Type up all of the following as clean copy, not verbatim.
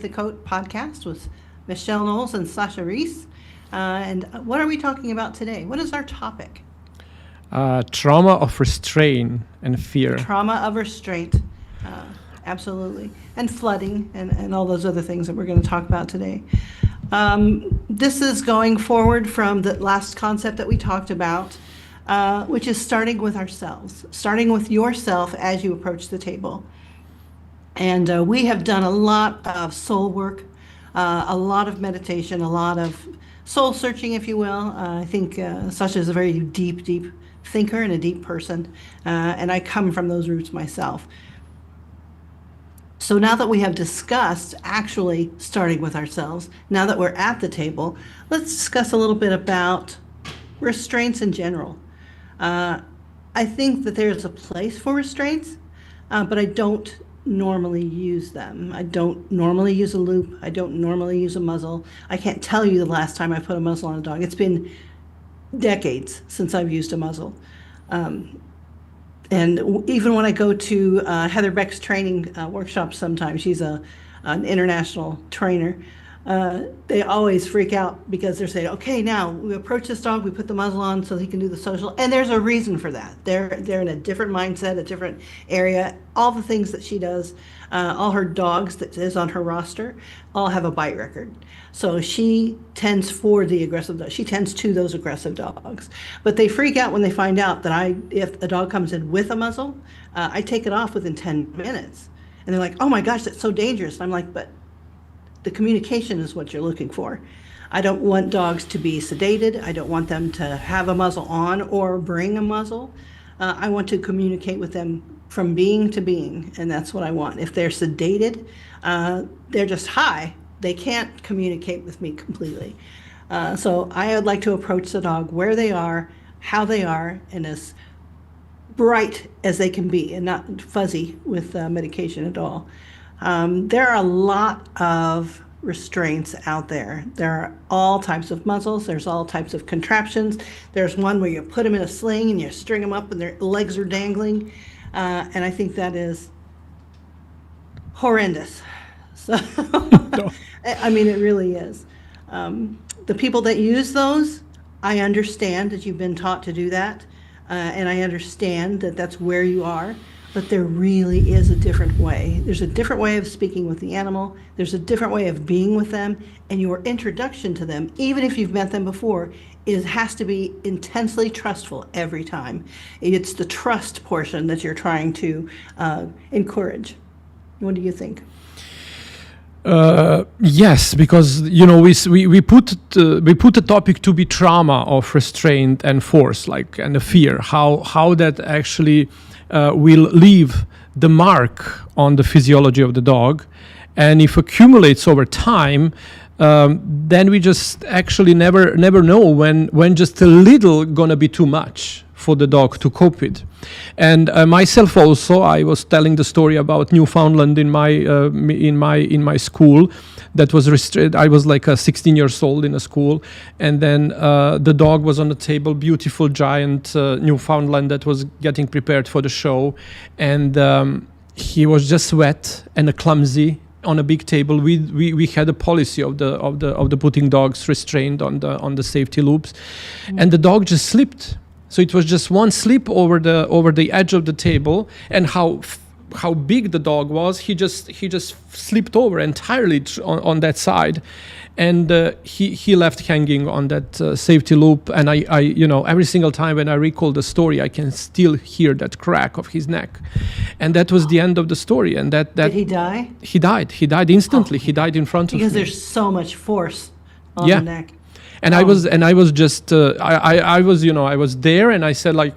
The Coat podcast with Michelle Knowles and Sasha Riess. And what are we talking about today? What is our topic? Trauma of restraint and fear. Trauma of restraint, absolutely. And flooding and all those other things that we're going to talk about today. This is going forward from the last concept that we talked about, which is starting with ourselves, starting with yourself as you approach the table. And we have done a lot of soul work, a lot of meditation, a lot of soul searching, if you will. I think Sasha is a very deep thinker and a deep person, and I come from those roots myself. So now that we have discussed actually starting with ourselves, now that we're at the table, let's discuss a little bit about restraints in general. I think that there's a place for restraints, but I don't normally use them. I don't normally use a loop. I don't normally use a muzzle. I can't tell you the last time I put a muzzle on a dog. It's been decades since I've used a muzzle. And even when I go to Heather Beck's training workshops sometimes, she's an international trainer, they always freak out because they're saying, okay, now we approach this dog, we put the muzzle on so he can do the social. And there's a reason for that. They're in a different mindset, a different area. All the things that she does, all her dogs that is on her roster, all have a bite record. So she tends for the aggressive dogs. She tends to those aggressive dogs. But they freak out when they find out that if a dog comes in with a muzzle, I take it off within 10 minutes. And they're like, oh my gosh, that's so dangerous. And I'm like, but the communication is what you're looking for. I don't want dogs to be sedated. I don't want them to have a muzzle on or bring a muzzle. I want to communicate with them from being to being, and that's what I want. If they're sedated, they're just high. They can't communicate with me completely. So I would like to approach the dog where they are, how they are, and as bright as they can be, and not fuzzy with medication at all. There are a lot of restraints out there. There are all types of muzzles. There's all types of contraptions. There's one where you put them in a sling and you string them up and their legs are dangling. And I think that is horrendous. So, I mean, it really is. The people that use those, I understand that you've been taught to do that. And I understand that that's where you are. But there really is a different way. There's a different way of speaking with the animal. There's a different way of being with them. And your introduction to them, even if you've met them before, has to be intensely trustful every time. It's the trust portion that you're trying to encourage. What do you think? Yes, because we put the topic to be trauma of restraint and force, and the fear, how that actually will leave the mark on the physiology of the dog, and if accumulates over time, then we just actually never know when just a little gonna be too much for the dog to cope with. And myself also, I was telling the story about Newfoundland in my school. That was I was like 16 years old in a school, and then the dog was on the table, beautiful giant Newfoundland that was getting prepared for the show, and he was just wet and clumsy on a big table. We had a policy of the putting dogs restrained on the safety loops, and the dog just slipped. So it was just one slip over the edge of the table, and how big the dog was, he just slipped over entirely on that side, and he left hanging on that safety loop. And I every single time when I recall the story, I can still hear that crack of his neck, and that was the end of the story. And that did he die? He died instantly. He died in front of me because there's so much force on the neck. And I was just I was there, and I said, like,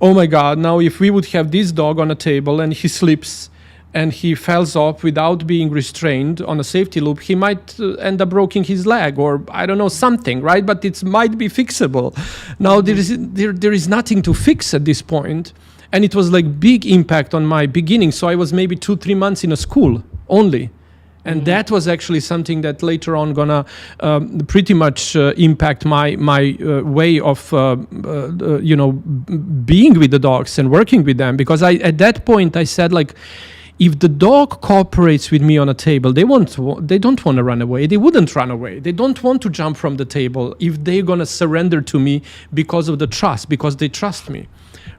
oh my God, now if we would have this dog on a table and he slips and he falls off without being restrained on a safety loop, he might end up breaking his leg, or I don't know, something, right? But it might be fixable. Now there is nothing to fix at this point, and it was like big impact on my beginning. So I was maybe 2-3 months in a school only. And that was actually something that later on gonna pretty much impact my way of being with the dogs and working with them, because at that point I said, like, If the dog cooperates with me on a table, they don't want to run away. They wouldn't run away. They don't want to jump from the table if they're going to surrender to me because of the trust, because they trust me,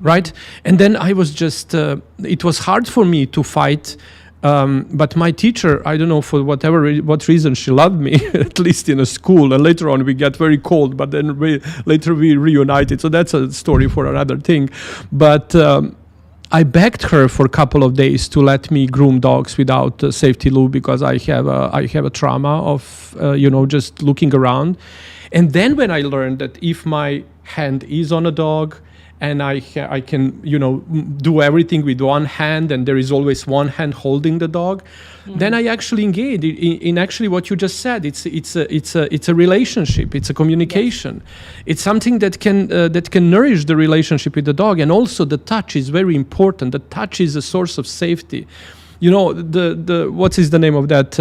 right? And then I was just, it was hard for me to fight. But my teacher, I don't know for what reason, she loved me, at least in a school. And later on we get very cold, but then later we reunited. So that's a story for another thing. But I begged her for a couple of days to let me groom dogs without safety lube because I have a trauma of just looking around. And then when I learned that if my hand is on a dog and I can do everything with one hand and there is always one hand holding the dog, then I actually engage in actually what you just said. It's a relationship. It's a communication. Yes. It's something that can nourish the relationship with the dog, and also the touch is very important. The touch is a source of safety. The what is the name of that?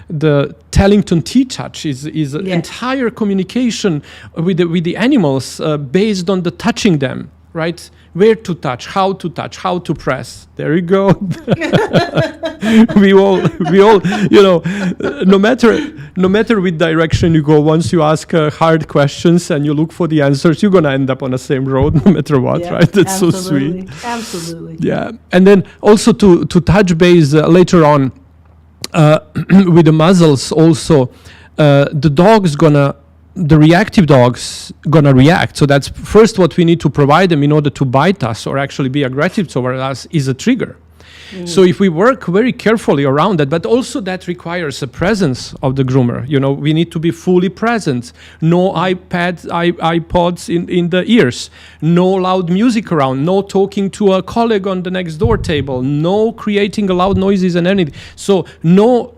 The Tellington T-touch is yes. Entire communication with the animals based on the touching them, right? Where to touch, how to press. There you go. we all, no matter which direction you go, once you ask hard questions and you look for the answers, you're gonna end up on the same road, no matter what, yeah, right? That's absolutely. So sweet. Absolutely. Yeah, and then also to touch base later on with the muzzles. Also, the reactive dog's gonna react. So that's first what we need to provide them in order to bite us or actually be aggressive toward us is a trigger. So if we work very carefully around that, but also that requires a presence of the groomer. We need to be fully present. No iPods in the ears. No loud music around. No talking to a colleague on the next door table. No creating loud noises and anything. So no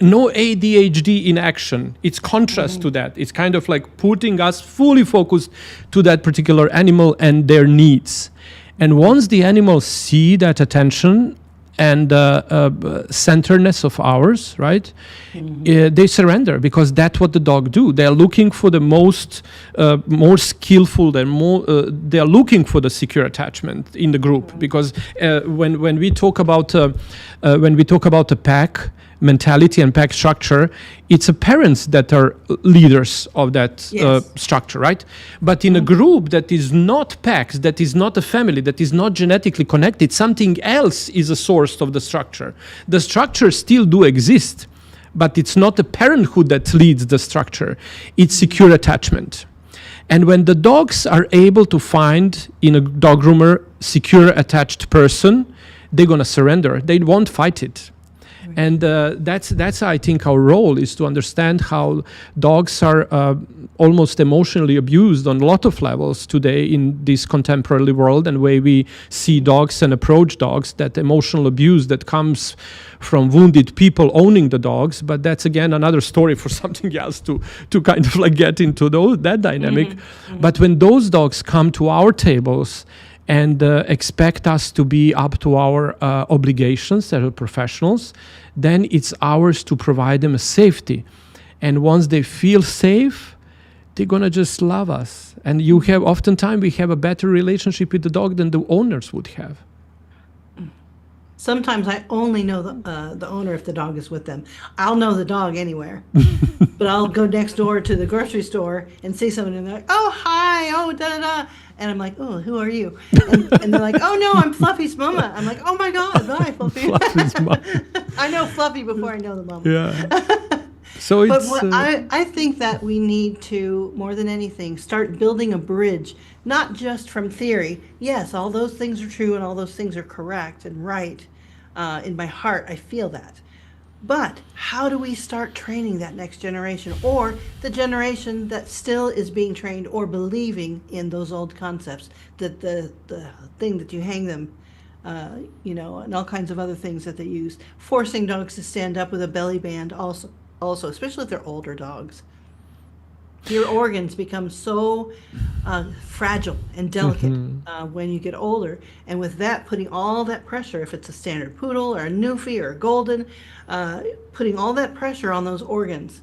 ADHD in action. It's contrast to that. It's kind of like putting us fully focused to that particular animal and their needs. And once the animals see that attention and centeredness of ours, right, they surrender, because that's what the dog do. They're looking for the more skillful, they're looking for the secure attachment in the group. Because when we talk about the pack mentality and pack structure, it's the parents that are leaders of that yes. Structure, right? But in a group that is not packs, that is not a family, that is not genetically connected, something else is a source of the structure. The structures still do exist, but it's not the parenthood that leads the structure. It's secure attachment. And when the dogs are able to find in a dog groomer secure attached person, they're gonna surrender. They won't fight it. And that's I think our role is to understand how dogs are almost emotionally abused on a lot of levels today in this contemporary world, and way we see dogs and approach dogs, that emotional abuse that comes from wounded people owning the dogs. But that's again another story for something else to kind of like get into that dynamic. But when those dogs come to our tables and expect us to be up to our obligations as professionals, then it's ours to provide them a safety. And once they feel safe, they're gonna just love us. And oftentimes we have a better relationship with the dog than the owners would have. Sometimes I only know the owner if the dog is with them. I'll know the dog anywhere, but I'll go next door to the grocery store and see someone and they're like, "Oh, hi, oh, da da da," and I'm like, "Oh, who are you?" And they're like, "Oh no, I'm Fluffy's mama." I'm like, "Oh my God, hi, Fluffy." Fluffy's mama. I know Fluffy before I know the mama. Yeah. So but I think that we need to, more than anything, start building a bridge, not just from theory. Yes, all those things are true and all those things are correct and right. In my heart, I feel that. But how do we start training that next generation, or the generation that still is being trained or believing in those old concepts, that the thing that you hang them, and all kinds of other things that they use, forcing dogs to stand up with a belly band also, especially if they're older dogs. Your organs become so fragile and delicate when you get older. And with that, putting all that pressure, if it's a standard poodle or a Newfie or a golden, putting all that pressure on those organs,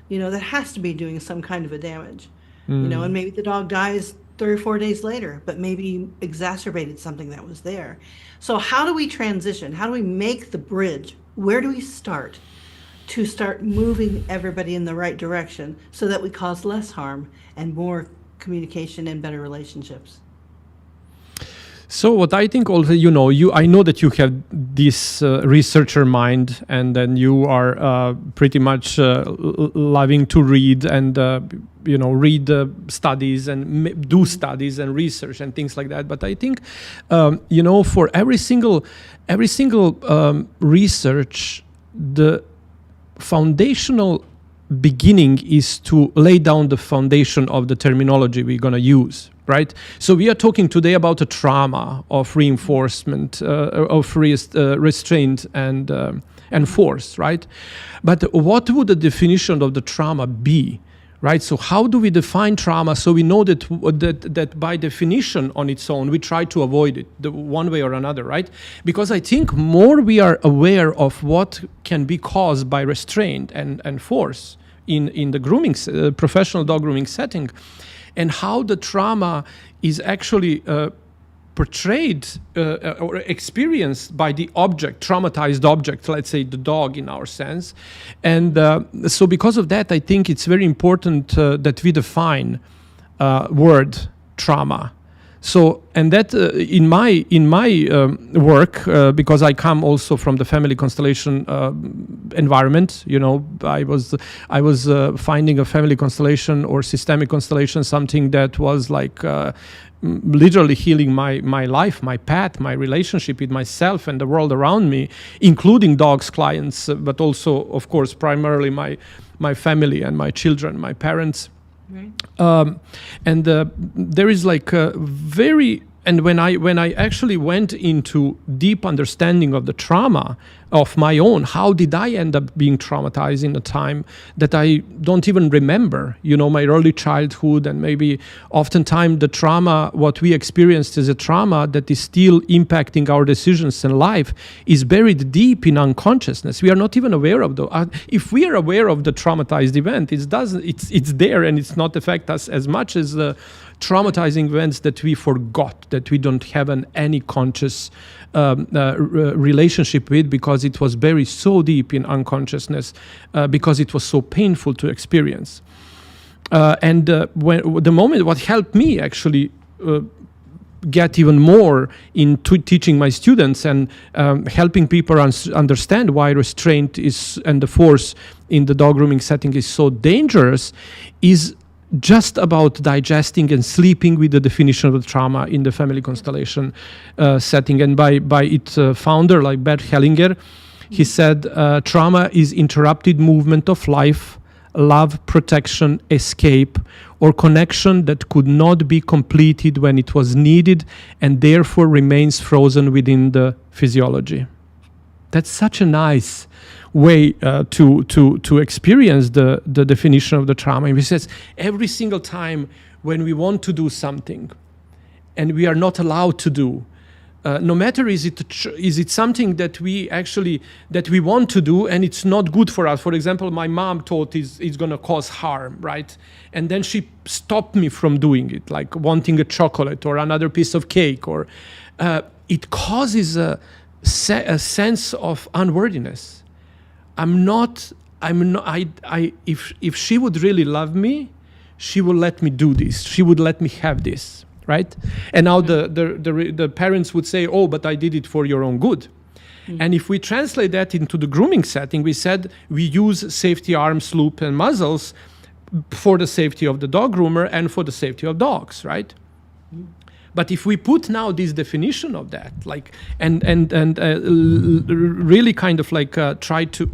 that has to be doing some kind of a damage. And maybe the dog dies 3 or 4 days later, but maybe exacerbated something that was there. So how do we transition? How do we make the bridge? Where do we start to start moving everybody in the right direction so that we cause less harm and more communication and better relationships? So what I think also, I know that you have this researcher mind, and then you are pretty much loving to read and read studies and do studies and research and things like that. But I think for every single research, the foundational beginning is to lay down the foundation of the terminology we're going to use, right? So we are talking today about a trauma of reinforcement, of restraint and force, right? But what would the definition of the trauma be, right? So how do we define trauma so we know that by definition on its own, we try to avoid it the one way or another, right? Because I think more we are aware of what can be caused by restraint and force in the grooming, professional dog grooming setting, and how the trauma is actually portrayed or experienced by the object, traumatized object, let's say the dog in our sense. And so because of that, I think it's very important that we define word trauma. So, and that in my work, because I come also from the family constellation environment, I was finding a family constellation or systemic constellation, something that was like literally healing my life, my path, my relationship with myself and the world around me, including dogs, clients, but also, of course, primarily my family and my children, my parents. Right. And there is like a very, and when I actually went into deep understanding of the trauma of my own, how did I end up being traumatized in a time that I don't even remember, my early childhood, and maybe oftentimes the trauma, what we experienced as a trauma that is still impacting our decisions in life is buried deep in unconsciousness. We are not even aware of if we are aware of the traumatized event, it's there and it's not affect us as much as the traumatizing events that we forgot, that we don't have any conscious relationship with, because it was buried so deep in unconsciousness, because it was so painful to experience. And when the moment what helped me actually get even more into teaching my students and helping people understand why restraint is and the force in the dog grooming setting is so dangerous is just about digesting and sleeping with the definition of the trauma in the family constellation setting. And by its founder, like Bert Hellinger, he said, trauma is interrupted movement of life, love, protection, escape, or connection that could not be completed when it was needed and therefore remains frozen within the physiology. That's such a nice way to experience the definition of the trauma. And he says every single time when we want to do something and we are not allowed to do, no matter is it something that we want to do and it's not good for us. For example, my mom thought it's going to cause harm, right? And then she stopped me from doing it, like wanting a chocolate or another piece of cake, or it causes a sense of unworthiness. If she would really love me, she would let me do this. She would let me have this, right? And now the parents would say, oh, but I did it for your own good. Mm-hmm. And if we translate that into the grooming setting, we said we use safety arms, loop, and muzzles for the safety of the dog groomer and for the safety of dogs, right? Mm-hmm. But if we put now this definition of that, like, and really kind of like try to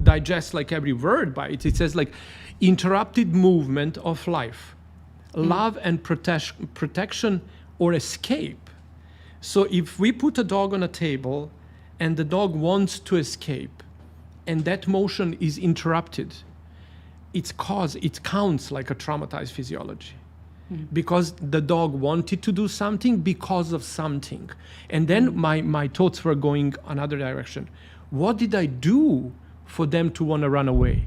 digest like every word by it, it says like interrupted movement of life, love and protection or escape. So if we put a dog on a table and the dog wants to escape and that motion is interrupted, it counts like a traumatized physiology. Because the dog wanted to do something because of something. And then my thoughts were going another direction. What did I do for them to want to run away?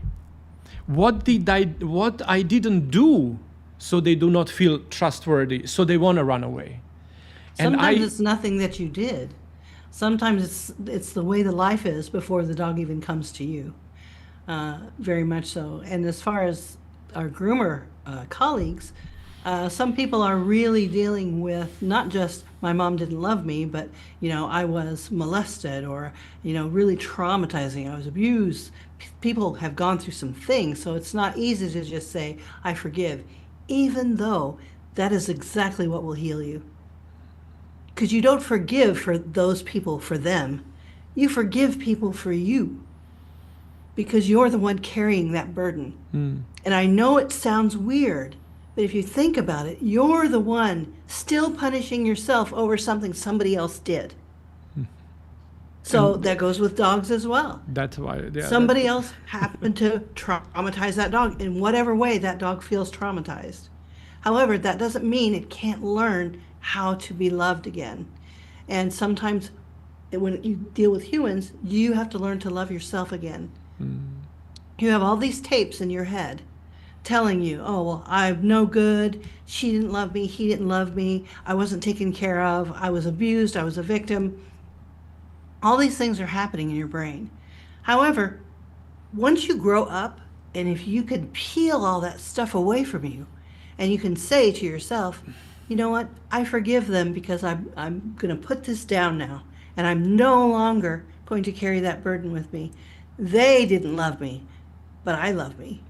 What I didn't do so they do not feel trustworthy, so they want to run away. And Sometimes it's nothing that you did. Sometimes it's the way the life is before the dog even comes to you. Very much so. And as far as our groomer colleagues, some people are really dealing with not just my mom didn't love me, but I was molested, or really traumatizing. I was abused. People have gone through some things, so it's not easy to just say I forgive, even though that is exactly what will heal you. Because you don't forgive for those people for them. You forgive people for you. Because you're the one carrying that burden. And I know it sounds weird, but if you think about it, you're the one still punishing yourself over something somebody else did. So that goes with dogs as well. That's why Somebody else happened to traumatize that dog in whatever way that dog feels traumatized. However, that doesn't mean it can't learn how to be loved again. And sometimes when you deal with humans, you have to learn to love yourself again. You have all these tapes in your head telling you, oh, well, I'm no good. She didn't love me. He didn't love me. I wasn't taken care of. I was abused. I was a victim. All these things are happening in your brain. However, once you grow up, and if you can peel all that stuff away from you, and you can say to yourself, you know what, I forgive them because I'm going to put this down now, and I'm no longer going to carry that burden with me. They didn't love me, but I love me.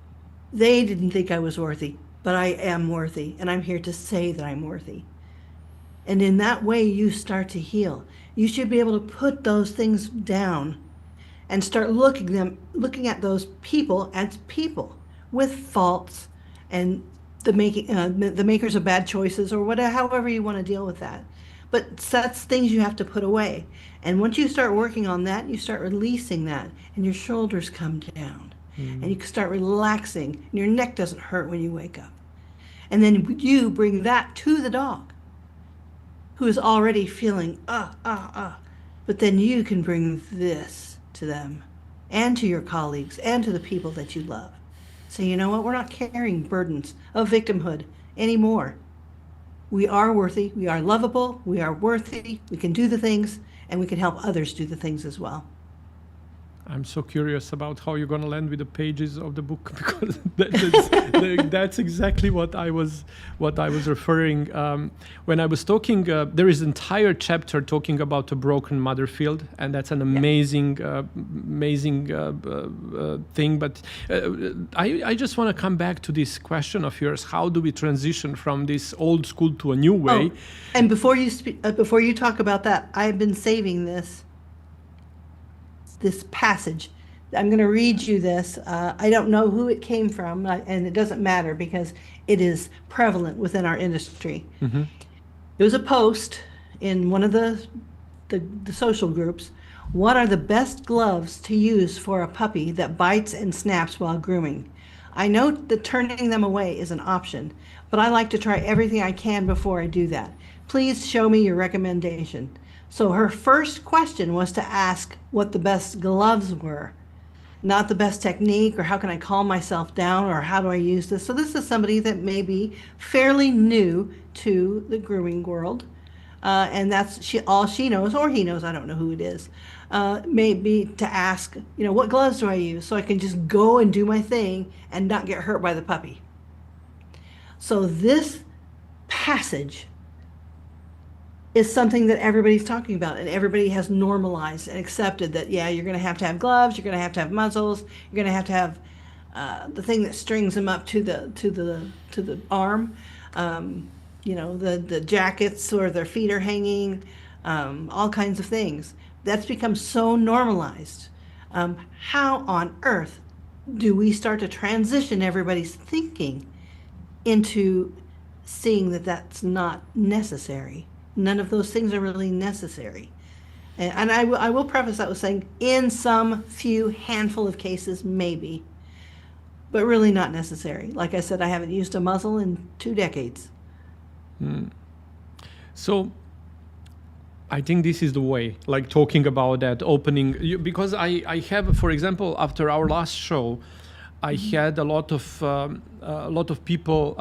They didn't think I was worthy, but I am worthy, and I'm here to say that I'm worthy. And in that way, you start to heal. You should be able to put those things down and start looking at those people as people with faults and the makers of bad choices, or whatever, however you want to deal with that. But that's things you have to put away. And once you start working on that, you start releasing that, and your shoulders come down, and you can start relaxing, and your neck doesn't hurt when you wake up. And then you bring that to the dog, who is already feeling, but then you can bring this to them, and to your colleagues, and to the people that you love. So you know what? We're not carrying burdens of victimhood anymore. We are worthy, we are lovable, we are worthy, we can do the things, and we can help others do the things as well. I'm so curious about how you're going to land with the pages of the book, because that's exactly what I was referring. When I was talking, there is an entire chapter talking about a broken mother field, and that's an amazing thing. But I just want to come back to this question of yours: how do we transition from this old school to a new way? Oh, and before you talk about that, I've been saving this passage. I'm going to read you this. I don't know who it came from, and it doesn't matter because it is prevalent within our industry. It was a post in one of the social groups. What are the best gloves to use for a puppy that bites and snaps while grooming? I know that turning them away is an option, but I like to try everything I can before I do that. Please show me your recommendation. So her first question was to ask what the best gloves were, not the best technique, or how can I calm myself down, or how do I use this. So this is somebody that may be fairly new to the grooming world, and that's all she knows, or he knows, I don't know who it is, maybe to ask, what gloves do I use so I can just go and do my thing and not get hurt by the puppy. So this passage is something that everybody's talking about, and everybody has normalized and accepted that, yeah, you're going to have gloves, you're going to have muzzles, you're going to have the thing that strings them up to the arm, the jackets, or their feet are hanging, all kinds of things. That's become so normalized. How on earth do we start to transition everybody's thinking into seeing that that's not necessary? None of those things are really necessary. And I will preface that with saying, in some few handful of cases, maybe, but really not necessary. Like I said, I haven't used a muzzle in 2 decades. So I think this is the way, like talking about that opening, because I have, for example, after our last show, I had a lot of people,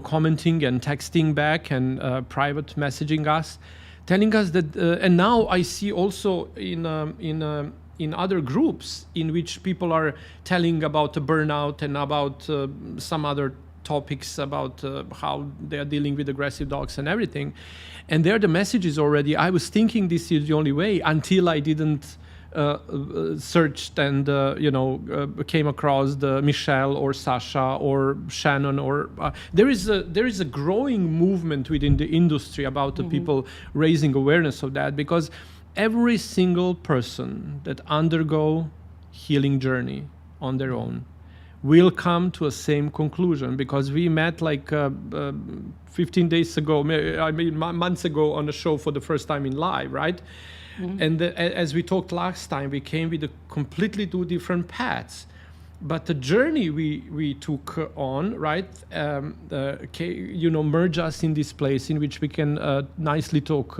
commenting and texting back and private messaging us, telling us that. And now I see also in other groups in which people are telling about the burnout and about some other topics about how they are dealing with aggressive dogs and everything. And there the message is already, I was thinking this is the only way until I didn't searched and came across the Michelle or Sasha or Shannon or there is a growing movement within the industry about the people raising awareness of that, because every single person that undergo healing journey on their own will come to a same conclusion, because we met like 15 days ago, months ago on the show for the first time in live, right? And as we talked last time, we came with a completely two different paths. But the journey we took on, right, merge us in this place in which we can nicely talk,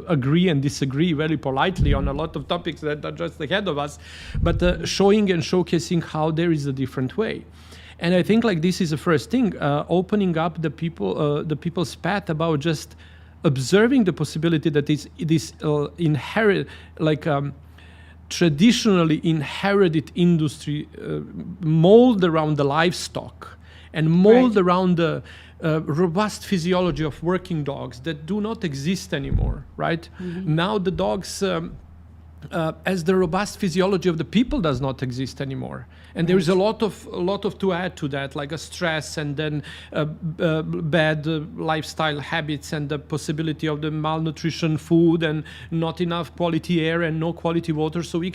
agree and disagree very politely on a lot of topics that are just ahead of us, but showing and showcasing how there is a different way. And I think like this is the first thing, opening up the people's path about just observing the possibility that this inherent, traditionally inherited industry mold around the livestock and mold around the robust physiology of working dogs that do not exist anymore, right? Now the dogs, as the robust physiology of the people does not exist anymore. And there is a lot of to add to that, like a stress and then bad lifestyle habits and the possibility of the malnutrition food and not enough quality air and no quality water. So we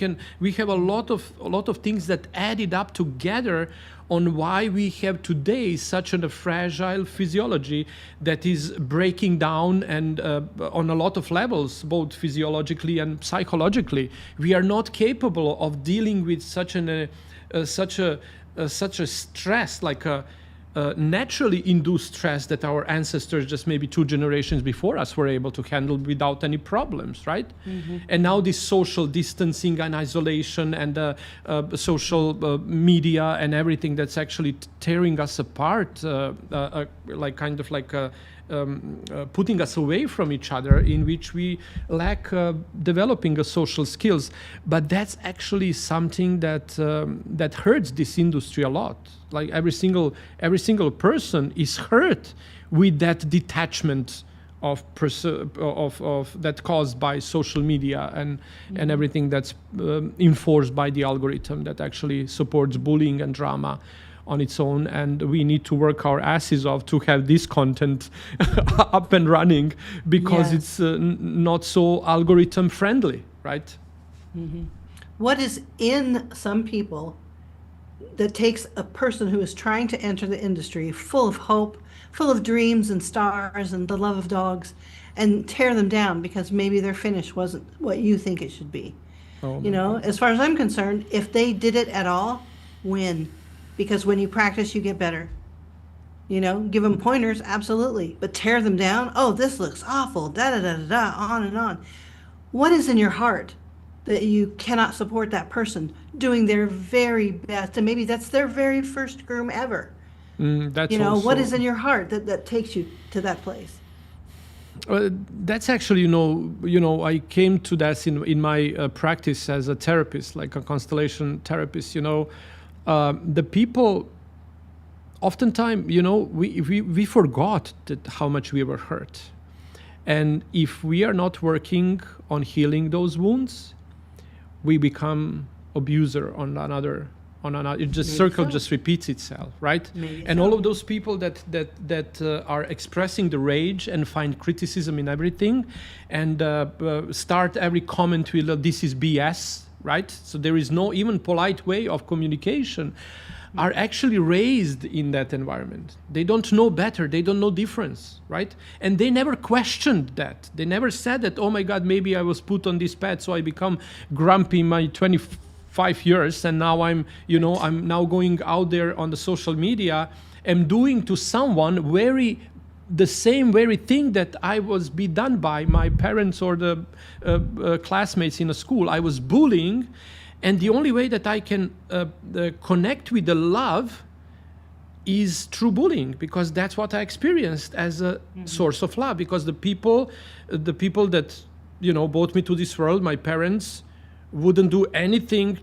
have a lot of things that added up together on why we have today such a fragile physiology that is breaking down and on a lot of levels, both physiologically and psychologically. We are not capable of dealing with such a stress, like a naturally induced stress that our ancestors just maybe 2 generations before us were able to handle without any problems, right? And now this social distancing and isolation and social media and everything that's actually tearing us apart, putting us away from each other, in which we lack developing social skills. But that's actually something that hurts this industry a lot. Like every single person is hurt with that detachment of that caused by social media and everything that's enforced by the algorithm that actually supports bullying and drama on its own. And we need to work our asses off to have this content up and running, because it's not so algorithm friendly, right? What is in some people that takes a person who is trying to enter the industry full of hope, full of dreams and stars and the love of dogs, and tear them down because maybe their finish wasn't what you think it should be? As far as I'm concerned, if they did it at all, win. Because when you practice, you get better. Give them pointers, absolutely. But tear them down, oh, this looks awful, da-da-da-da-da, on and on. What is in your heart that you cannot support that person doing their very best? And maybe that's their very first groom ever. What is in your heart that takes you to that place? That's actually, I came to that in my practice as a therapist, like a constellation therapist, the people, oftentimes, we forgot how much we were hurt. And if we are not working on healing those wounds, we become abuser on another. It just just repeats itself, right? And all of those people that are expressing the rage and find criticism in everything, and start every comment with "this is BS," right? So there is no even polite way of communication, are actually raised in that environment. They don't know better. They don't know difference, right? And they never questioned that. They never said that, oh my God, maybe I was put on this path, so I become grumpy in my 25 years, and now I'm now going out there on the social media and doing to someone the same very thing that I was be done by my parents or the classmates in a school. I was bullying, And the only way that I can connect with the love is through bullying, because that's what I experienced as a source of love. Because the people that, you know, brought me to this world, my parents, wouldn't do anything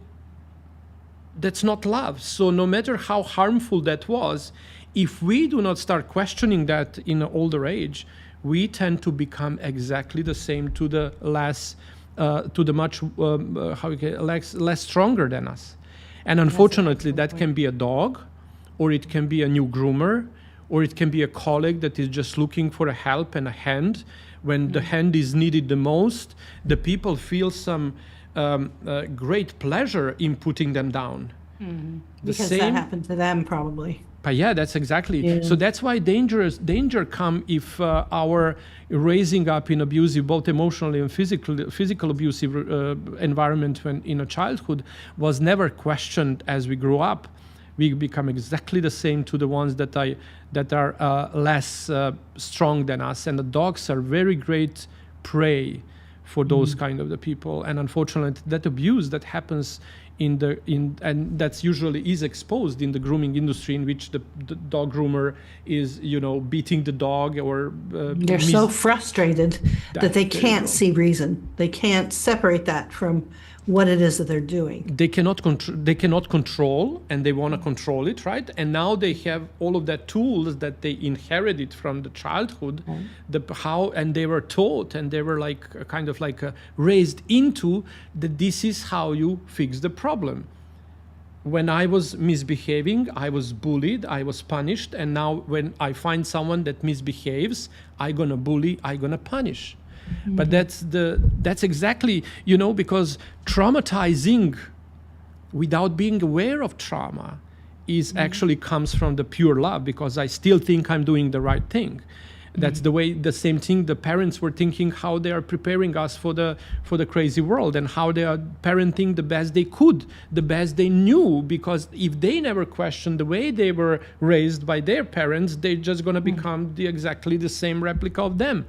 that's not love. So no matter how harmful that was, if we do not start questioning that in an older age, we tend to become exactly the same to the less, to the much less stronger than us. And unfortunately, that can be a dog, or it can be a new groomer, or it can be a colleague that is just looking for a help and a hand. When the hand is needed the most, the people feel some great pleasure in putting them down. Because that happened to them probably. But yeah, that's exactly. So that's why danger come if our raising up in abusive, both emotionally and physical abusive environment when in a childhood was never questioned as we grew up. We become exactly the same to the ones that are less strong than us, and the dogs are very great prey for those kind of the people. And unfortunately, that abuse that happens and that's usually is exposed in the grooming industry, in which the dog groomer is, you know, beating the dog or they're so frustrated that they can't see reason. They can't separate that from what it is that they're doing. They cannot control, and they want to control it, right? And now they have all of that tools that they inherited from the childhood, and they were taught, and they were like kind of like raised into that this is how you fix the problem. When I was misbehaving, I was bullied, I was punished, and now when I find someone that misbehaves, I'm gonna bully, I'm gonna punish. But that's exactly, you know, because traumatizing without being aware of trauma is actually comes from the pure love, because I still think I'm doing the right thing. That's the same thing the parents were thinking, how they are preparing us for the crazy world, and how they are parenting the best they could, the best they knew, because if they never questioned the way they were raised by their parents, they're just going to become exactly the same replica of them.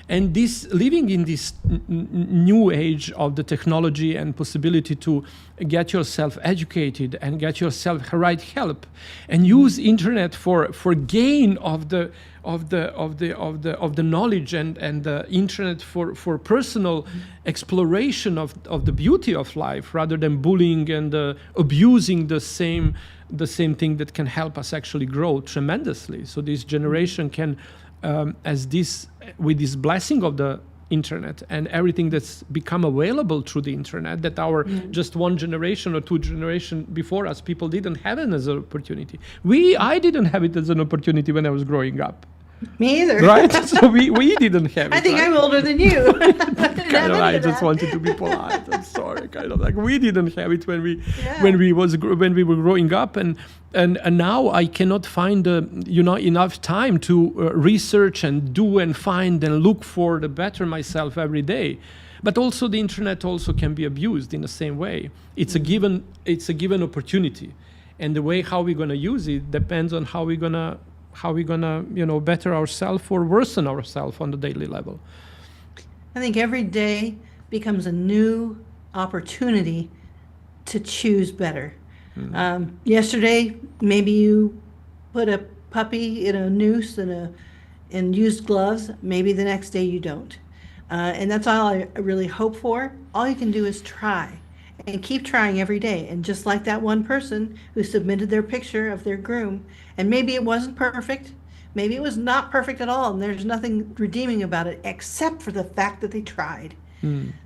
And this living in this new age of the technology and possibility to get yourself educated and get yourself right help, and use internet for gain of the knowledge, and the internet for personal exploration of the beauty of life, rather than bullying and abusing the same thing that can help us actually grow tremendously. So this generation can, with this blessing of the internet and everything that's become available through the internet, that our just one generation or two generation before us, people didn't have it as an opportunity. I didn't have it as an opportunity when I was growing up. Me either. Right? So we didn't have it. I think right? I'm older than you. I just wanted to be polite. I'm sorry. Kind of like we didn't have it when we were growing up, and now I cannot find enough time to research and do and find and look for the better myself every day. But also the internet also can be abused in the same way. It's a given opportunity, and the way how we're gonna use it depends on how we're gonna better ourselves or worsen ourselves on the daily level. I think every day becomes a new opportunity to choose better. Yesterday, maybe you put a puppy in a noose and used gloves. Maybe the next day you don't. And that's all I really hope for. All you can do is try. And keep trying every day. And just like that one person who submitted their picture of their groom, and maybe it wasn't perfect, maybe it was not perfect at all, and there's nothing redeeming about it except for the fact that they tried.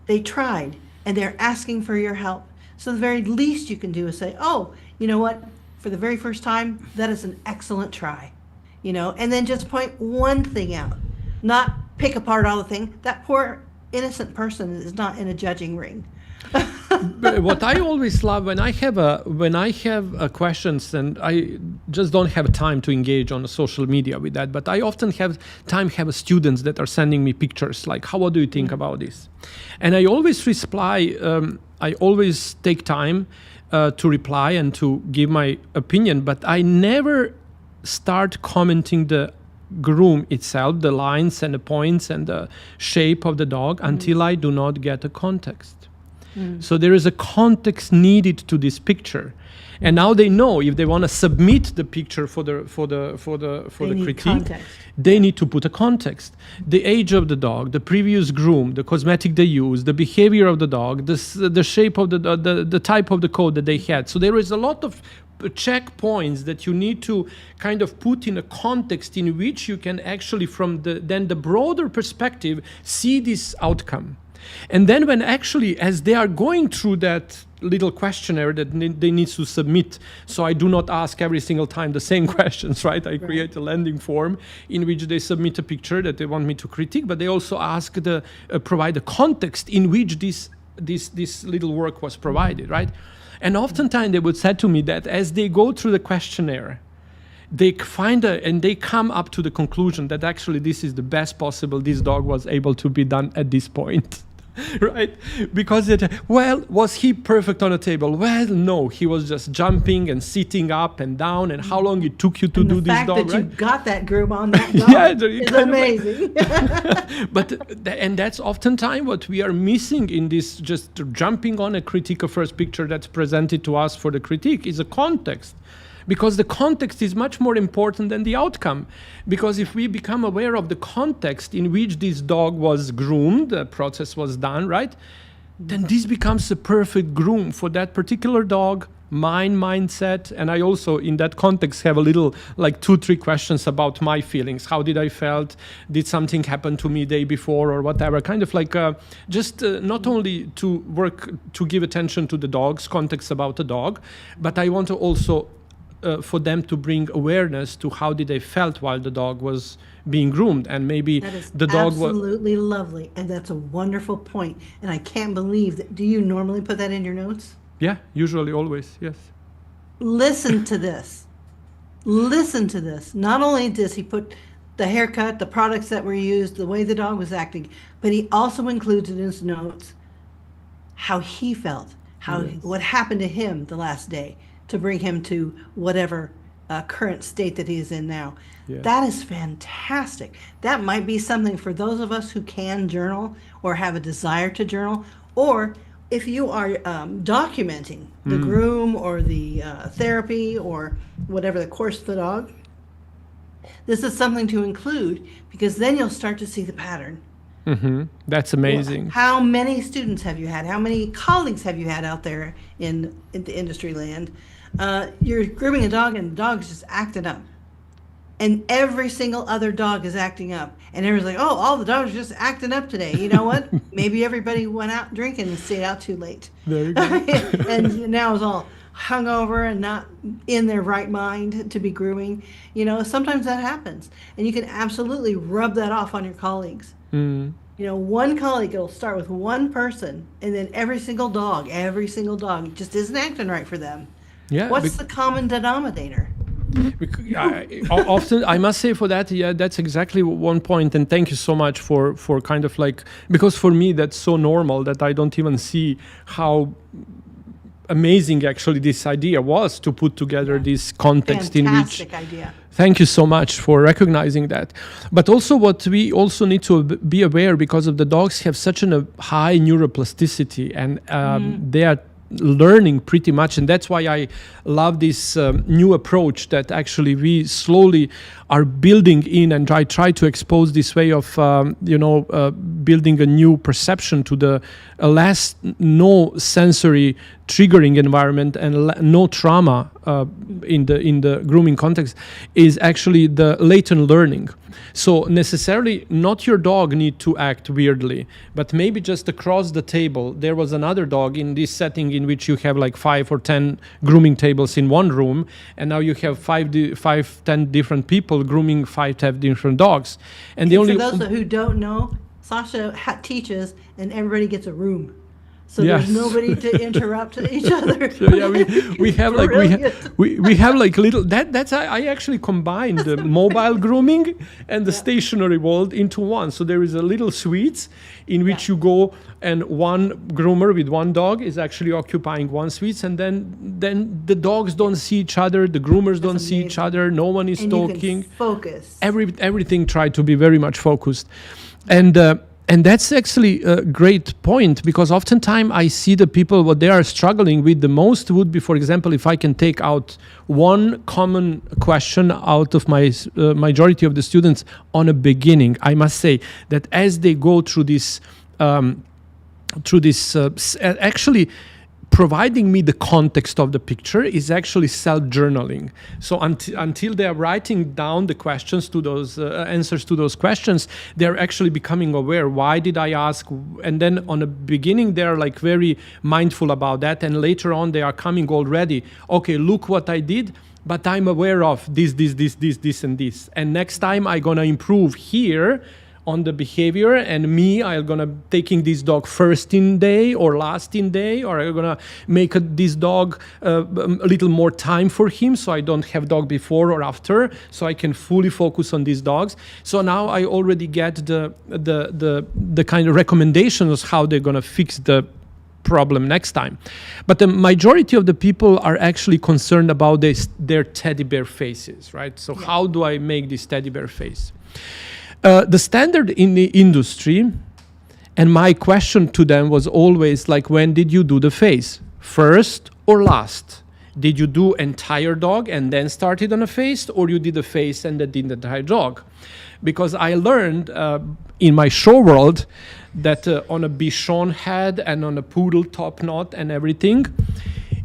They tried, and they're asking for your help. So the very least you can do is say, oh, you know what? For the very first time, that is an excellent try. And then just point one thing out, not pick apart all the things. That poor innocent person is not in a judging ring. But what I always love when I have questions, and I just don't have time to engage on social media with that, but I often have students that are sending me pictures like, what do you think about this? And I always reply, I always take time to reply and to give my opinion, but I never start commenting the groom itself, the lines and the points and the shape of the dog, until I do not get a context. So there is a context needed to this picture. And now they know if they want to submit the picture for the critique, context. they need to put a context. The age of the dog, the previous groom, the cosmetic they use, the behavior of the dog, the shape of the type of the coat that they had. So there is a lot of checkpoints that you need to kind of put in a context in which you can actually, from the broader perspective, see this outcome. And then when actually, as they are going through that little questionnaire that they need to submit, so I do not ask every single time the same questions, right? I create a landing form in which they submit a picture that they want me to critique, but they also ask provide the context in which this little work was provided, right? And oftentimes they would say to me that as they go through the questionnaire, they find and they come up to the conclusion that actually this is the best possible this dog was able to be done at this point. Right? Because was he perfect on a table? Well, no, he was just jumping and sitting up and down. And how long it took you to do this dog, the fact that right? you got that groom on that dog is amazing. And that's oftentimes what we are missing in this, just jumping on a critique of first picture that's presented to us for the critique, is a context. Because the context is much more important than the outcome. Because if we become aware of the context in which this dog was groomed, the process was done, right? Then this becomes a perfect groom for that particular dog, mindset. And I also, in that context, have a little, like 2-3 questions about my feelings. How did I felt? Did something happen to me day before or whatever? Kind of like not only to work to give attention to the dog's context about the dog, but I want to also for them to bring awareness to how did they felt while the dog was being groomed, and maybe the dog was absolutely lovely, and that's a wonderful point. And I can't believe that. Do you normally put that in your notes? Yeah, usually, always, yes. Listen to this. Listen to this. Not only does he put the haircut, the products that were used, the way the dog was acting, but he also includes in his notes how he felt, what happened to him the last day, to bring him to whatever current state that he is in now. Yeah. That is fantastic. That might be something for those of us who can journal or have a desire to journal, or if you are documenting the groom or the therapy or whatever the course of the dog, this is something to include, because then you'll start to see the pattern. Mm-hmm. That's amazing. How many students have you had? How many colleagues have you had out there in the industry land? You're grooming a dog and the dog's just acting up. And every single other dog is acting up. And everyone's like, oh, all the dogs are just acting up today. You know what? Maybe everybody went out drinking and stayed out too late. There you go. And now it's all hungover and not in their right mind to be grooming. You know, sometimes that happens. And you can absolutely rub that off on your colleagues. You know, one colleague will start with one person, and then every single dog just isn't acting right for them. Yeah. What's the common denominator? Often, I must say for that, yeah, that's exactly one point. And thank you so much for kind of like, because for me, that's so normal that I don't even see how amazing actually this idea was to put together this context in which. Fantastic idea. Thank you so much for recognizing that. But also what we also need to be aware, because of the dogs have such a high neuroplasticity, and they are learning pretty much, and that's why I love this new approach that actually we slowly are building in, and I try to expose this way of building a new perception to the less no sensory triggering environment and no trauma in the grooming context, is actually the latent learning. So necessarily not your dog need to act weirdly, but maybe just across the table there was another dog in this setting in which you have like 5 or 10 grooming tables in one room, and now you have 5-10 different people grooming 5-10 different dogs. And for those who don't know, Sasha teaches, and everybody gets a room. So there's nobody to interrupt each other. So yeah, we have like we have like little that's I actually combined the mobile grooming and the stationary world into one. So there is a little suites in which you go, and one groomer with one dog is actually occupying one suite, and then the dogs don't see each other, the groomers don't see each other, no one is talking. You can focus. Everything tried to be very much focused, And that's actually a great point, because oftentimes I see the people, what they are struggling with the most would be, for example, if I can take out one common question out of my majority of the students on a beginning. I must say that as they go through this, actually providing me the context of the picture is actually self-journaling. So until they are writing down the questions to those answers to those questions, they're actually becoming aware. Why did I ask? And then on the beginning, they're like very mindful about that. And later on, they are coming already. Okay, look what I did, but I'm aware of this, and this. And next time I'm gonna improve here on the behavior, and I'm gonna taking this dog first in day or last in day, or I'm gonna make this dog a little more time for him, so I don't have dog before or after, so I can fully focus on these dogs. So now I already get the kind of recommendations how they're gonna fix the problem next time. But the majority of the people are actually concerned about their teddy bear faces, right? So how do I make this teddy bear face? The standard in the industry, and my question to them was always like, when did you do the face? First or last? Did you do entire dog and then started on a face, or you did a face and then did the entire dog? Because I learned in my show world that on a Bichon head and on a poodle top knot and everything,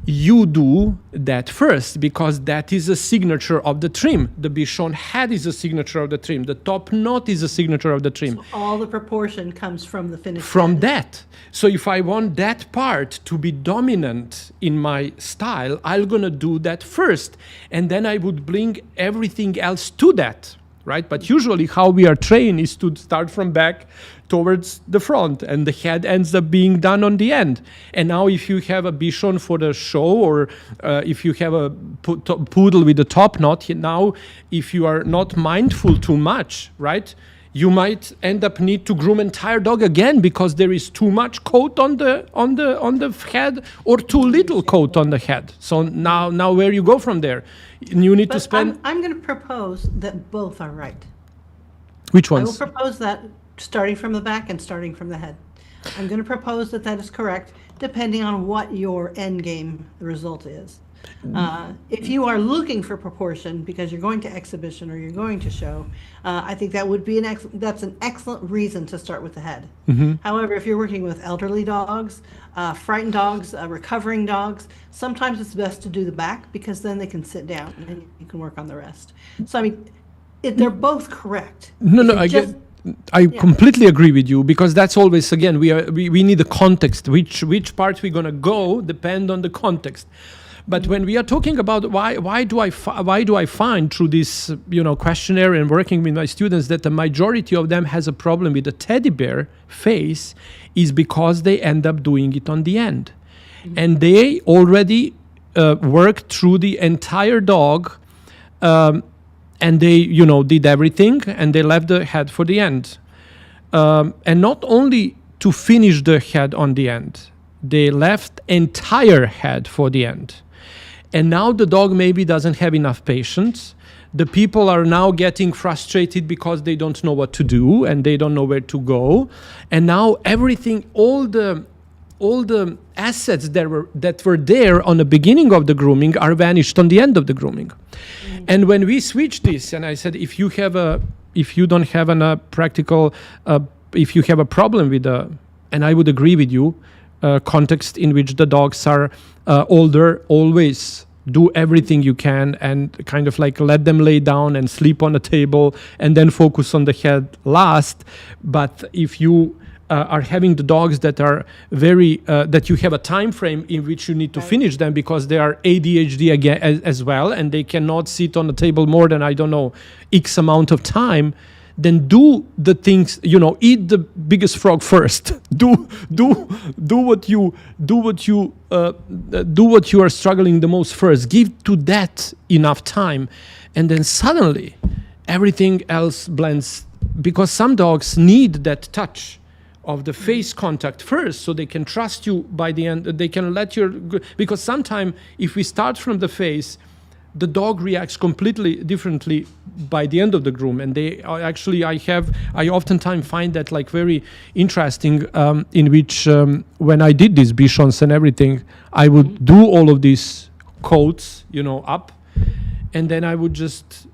you do that first, because that is a signature of the trim. The Bichon head is a signature of the trim. The top knot is a signature of the trim. So all the proportion comes from the finished From head. that. So if I want that part to be dominant in my style, I'm gonna do that first. And then I would bring everything else to that, right? But usually how we are trained is to start from back towards the front, and the head ends up being done on the end. And now if you have a Bichon for the show, or if you have a poodle with a top knot, now if you are not mindful too much, right, you might end up need to groom entire dog again, because there is too much coat on the head, or too little coat on the head. So now where you go from there? You need to But spend. I'm going to propose that both are right. Which I will ones? propose that starting from the back and starting from the head. I'm going to propose that that is correct, depending on what your end game result is. If you are looking for proportion because you're going to exhibition or you're going to show, I think that would be that's an excellent reason to start with the head. However, if you're working with elderly dogs, frightened dogs, recovering dogs, sometimes it's best to do the back, because then they can sit down and you can work on the rest. So I mean, they're both correct. No, I completely agree with you, because that's always, again, we need the context. Which part we're gonna go depend on the context. But when we are talking about why do I find through this questionnaire and working with my students that the majority of them has a problem with the teddy bear face, is because they end up doing it on the end, and they already worked through the entire dog. And they, did everything, and they left the head for the end. And not only to finish the head on the end, they left entire head for the end. And now the dog maybe doesn't have enough patience. The people are now getting frustrated because they don't know what to do, and they don't know where to go. And now everything, all the assets that were there on the beginning of the grooming are vanished on the end of the grooming. And when we switched this, and I said, if you don't have a practical, if you have a problem with and I would agree with you, context in which the dogs are older, always do everything you can and kind of like let them lay down and sleep on a table and then focus on the head last. But if you are having the dogs that are very that you have a time frame in which you need to finish them, because they are ADHD again as well, and they cannot sit on the table more than, I don't know, X amount of time, then do the things, eat the biggest frog first. do what you are struggling the most first. Give to that enough time, and then suddenly everything else blends, because some dogs need that touch of the face contact first, so they can trust you by the end. They can let because sometimes if we start from the face, the dog reacts completely differently by the end of the groom. And they are actually, I oftentimes find that like very interesting, in which when I did these Bichons and everything, I would do all of these coats, up, and then I would just,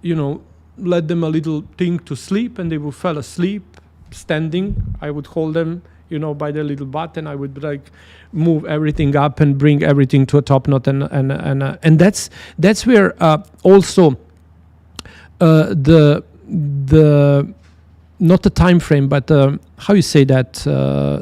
let them a little thing to sleep, and they would fall asleep standing. I would hold them, by their little butt, and I would like move everything up and bring everything to a top knot, and that's where also the not the time frame, but how you say that,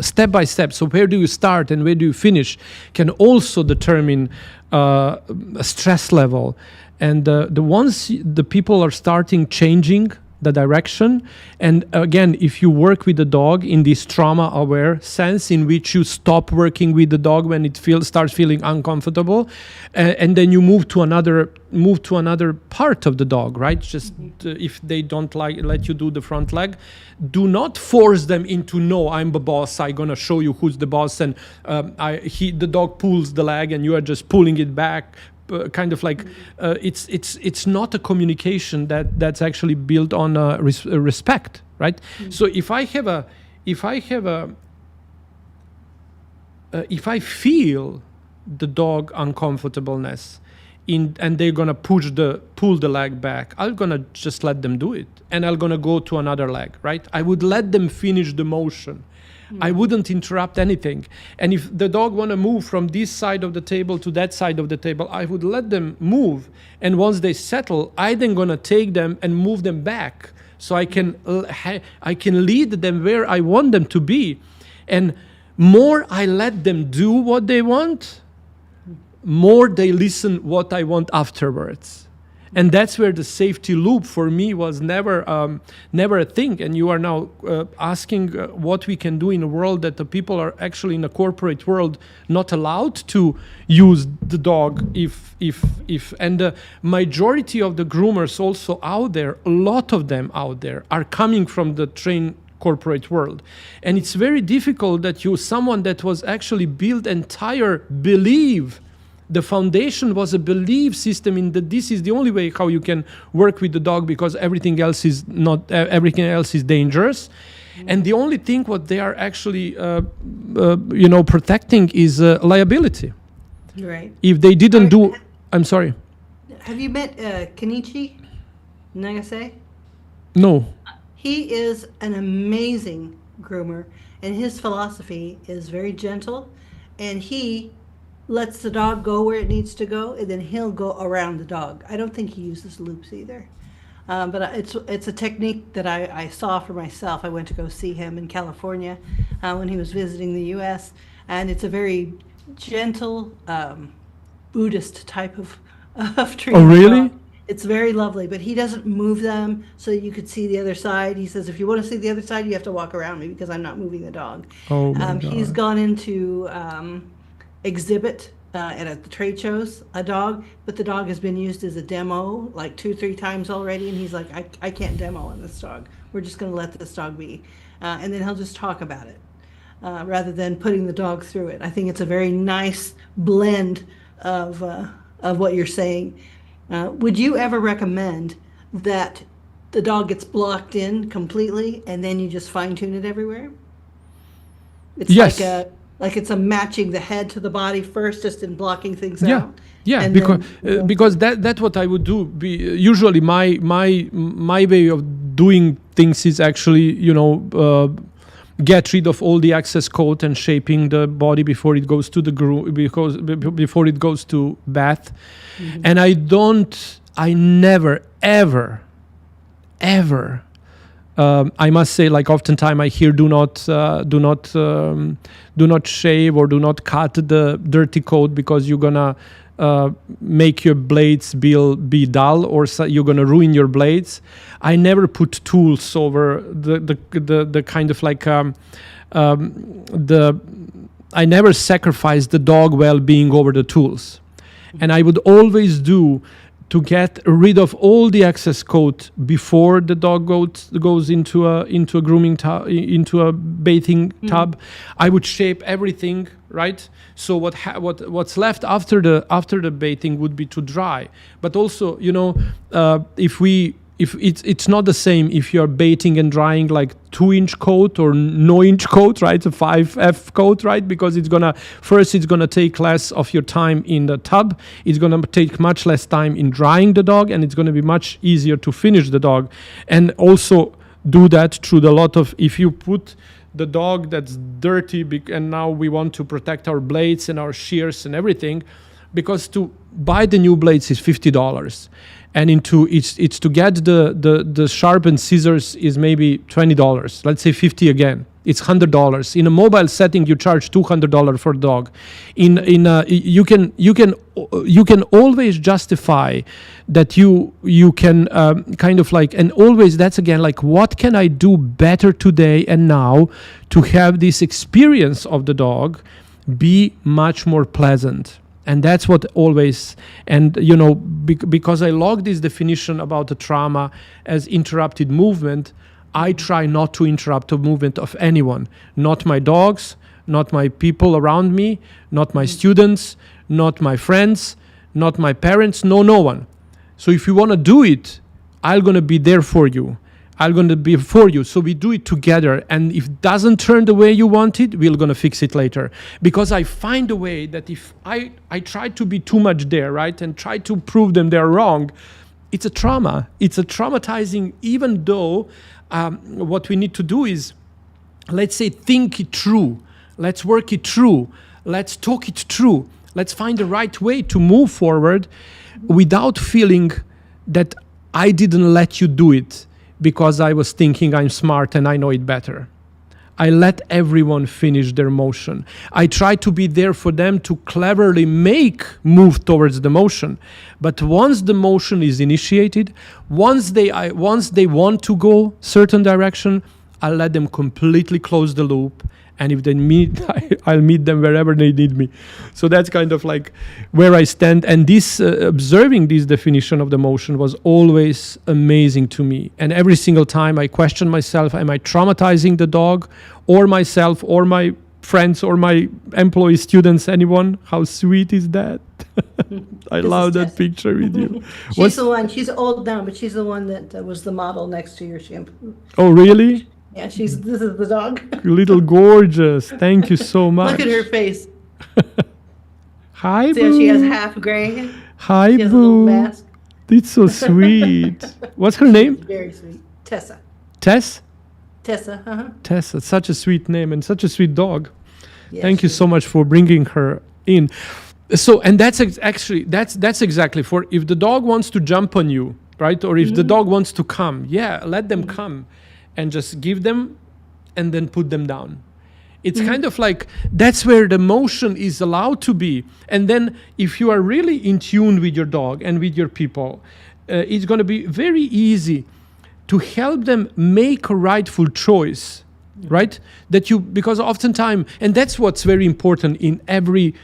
step by step. So where do you start and where do you finish can also determine a stress level. And once the people are starting changing the direction, and again, if you work with the dog in this trauma-aware sense, in which you stop working with the dog when it starts feeling uncomfortable, and then you move to another part of the dog, right? Just if they don't let you do the front leg, do not force them into, no, I'm the boss, I'm gonna show you who's the boss, and the dog pulls the leg and you are just pulling it back. Kind of like it's not a communication that's actually built on respect, right? So if I feel the dog uncomfortableness and they're gonna pull the leg back, I'm gonna just let them do it, and I'm gonna go to another leg, right? I would let them finish the motion. I wouldn't interrupt anything. And if the dog want to move from this side of the table to that side of the table, I would let them move. And once they settle, I then going to take them and move them back. So I can lead them where I want them to be. And more I let them do what they want, more they listen what I want afterwards. And that's where the safety loop for me was never a thing. And you are now asking what we can do in a world that the people are actually in a corporate world not allowed to use the dog if and the majority of the groomers also out there, a lot of them out there are coming from the trained corporate world. And it's very difficult that someone that was actually built entire believe. The foundation was a belief system in that this is the only way how you can work with the dog, because everything else is dangerous. And the only thing what they are actually, protecting is liability. Right. If they didn't do, I'm sorry. Have you met Kenichi Nagase? No. He is an amazing groomer, and his philosophy is very gentle, and he lets the dog go where it needs to go, and then he'll go around the dog. I don't think he uses loops either. But it's a technique that I saw for myself. I went to go see him in California when he was visiting the U.S., and it's a very gentle Buddhist type of treatment. Oh, really? It's very lovely, but he doesn't move them so you could see the other side. He says, if you want to see the other side, you have to walk around me because I'm not moving the dog. Oh, my God. He's gone into exhibit at the trade shows a dog, but the dog has been used as a demo like 2-3 times already, and he's like, I can't demo on this dog. We're just going to let this dog be, and then he'll just talk about it rather than putting the dog through it. I think it's a very nice blend of what you're saying. Would you ever recommend that the dog gets blocked in completely and then you just fine tune it everywhere? It's yes. Like it's a matching the head to the body first, just in blocking things out. Yeah, and because that's what I would do. Usually, my way of doing things is actually, get rid of all the excess coat and shaping the body before it goes to the before it goes to bath. Mm-hmm. And I never, ever. I must say, like oftentimes I hear, do not shave or do not cut the dirty coat because you're gonna make your blades be dull, or you're gonna ruin your blades. I never put tools over the kind of like I never sacrifice the dog well-being over the tools, and I would always do to get rid of all the excess coat before the dog goes into a grooming tub, into a bathing tub. I would shape everything right? So what's left after the baiting would be to dry. But also, if it's not the same if you're baiting and drying like 2-inch coat or no inch coat, right? A 5F coat, right? Because it's gonna take less of your time in the tub. It's gonna take much less time in drying the dog, and it's gonna be much easier to finish the dog. And also do that through the lot of, if you put the dog that's dirty and now we want to protect our blades and our shears and everything, because to buy the new blades is $50. And it's to get the sharpened scissors is maybe $20. Let's say 50 again. It's $100. In a mobile setting, you charge $200 for a dog. You can always justify that you can kind of like, and always that's again like, what can I do better today and now to have this experience of the dog be much more pleasant? And that's what always, and because I log this definition about the trauma as interrupted movement, I try not to interrupt the movement of anyone, not my dogs, not my people around me, not my students, not my friends, not my parents, no one. So if you want to do it, I'm going to be there for you. I'm going to be for you. So we do it together. And if it doesn't turn the way you want it, we're going to fix it later. Because I find a way that if I try to be too much there, right, and try to prove them they're wrong, it's a trauma. It's a traumatizing, even though what we need to do is, let's say, think it through. Let's work it through. Let's talk it through. Let's find the right way to move forward without feeling that I didn't let you do it because I was thinking I'm smart and I know it better. I let everyone finish their motion. I try to be there for them to cleverly move towards the motion. But once the motion is initiated, once they want to go certain direction, I'll let them completely close the loop. And if they meet, I'll meet them wherever they need me. So that's kind of like where I stand. And this observing this definition of the motion was always amazing to me. And every single time I question myself, am I traumatizing the dog or myself or my friends or my employees, students, anyone? How sweet is that? I love that picture with you. She's old now, but she's the one that was the model next to your shampoo. Oh, really? Yeah, this is the dog. Little gorgeous. Thank you so much. Look at her face. Hi, See Boo. how she has half gray? Hi, she has a little Boo. mask. It's so sweet. What's her name? Very sweet. Tessa. Tess? Tessa, uh-huh. Tessa, such a sweet name and such a sweet dog. Yeah, Thank you so much for bringing her in. So, and that's exactly for if the dog wants to jump on you, right? Or if the dog wants to come, let them come. And just give them and then put them down. It's kind of like, that's where the motion is allowed to be. And then if you are really in tune with your dog and with your people, it's going to be very easy to help them make a rightful choice, right? Because oftentimes, and that's what's very important in every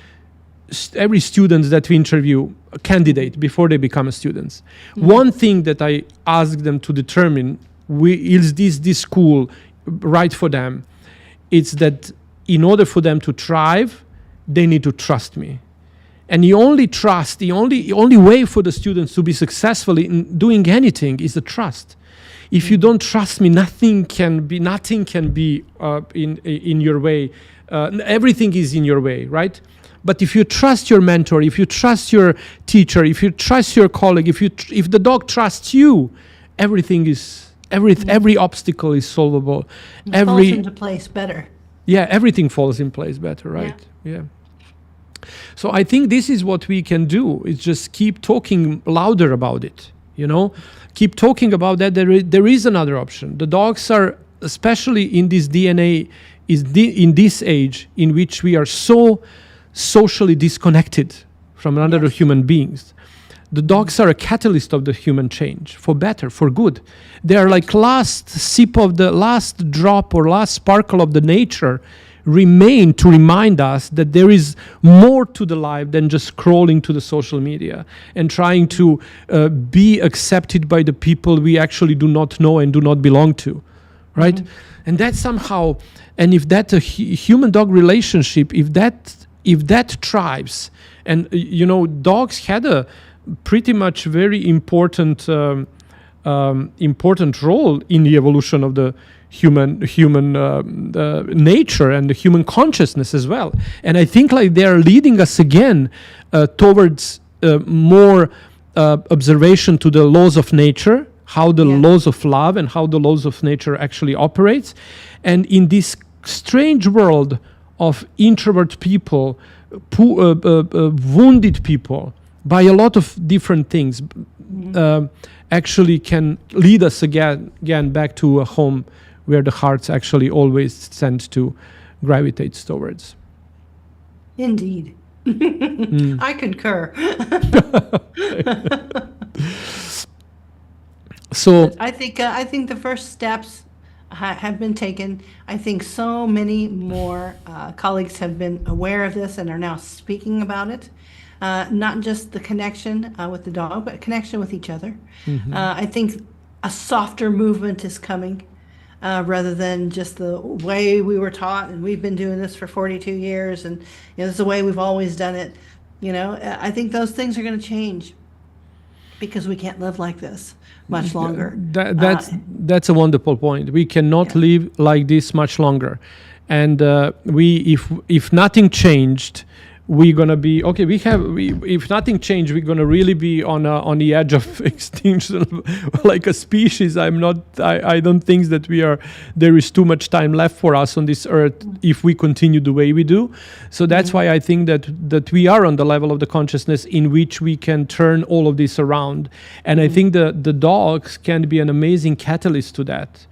student that we interview, a candidate before they become a student. One thing that I ask them to determine, is this school right for them? It's that in order for them to thrive, they need to trust me. And the only way for the students to be successful in doing anything is the trust. If you don't trust me, nothing can be in your way. Everything is in your way, right? But if you trust your mentor, if you trust your teacher, if you trust your colleague, if the dog trusts you, every obstacle is solvable. It falls into place better. Yeah, everything falls in place better, right? Yeah. So I think this is what we can do, is just keep talking louder about it, Keep talking about that. There is another option. The dogs are, especially in this DNA, in this age in which we are so socially disconnected from other human beings. The dogs are a catalyst of the human change, for better, for good. They are like last sip of the last drop or last sparkle of the nature remain to remind us that there is more to the life than just scrolling to the social media and trying to be accepted by the people we actually do not know and do not belong to, right? And that somehow, and if that a human dog relationship, if that thrives, and dogs had a pretty much very important important role in the evolution of the human nature and the human consciousness as well. And I think like they are leading us again towards more observation to the laws of nature, how the laws of love and how the laws of nature actually operates. And in this strange world of introvert people, wounded people by a lot of different things, actually can lead us again back to a home where the hearts actually always tend to gravitate towards. Indeed. I concur. So I think the first steps have been taken. I think so many more colleagues have been aware of this and are now speaking about it. Not just the connection with the dog, but connection with each other. I think a softer movement is coming rather than just the way we were taught, and we've been doing this for 42 years, and this is the way we've always done it. I think those things are going to change because we can't live like this much longer. That's a wonderful point. We cannot live like this much longer, and if nothing changed, we're gonna be okay. If nothing changed, we're gonna really be on the edge of extinction, like a species. I don't think that there is too much time left for us on this earth if we continue the way we do. So that's why I think that we are on the level of the consciousness in which we can turn all of this around. And I think the dogs can be an amazing catalyst to that.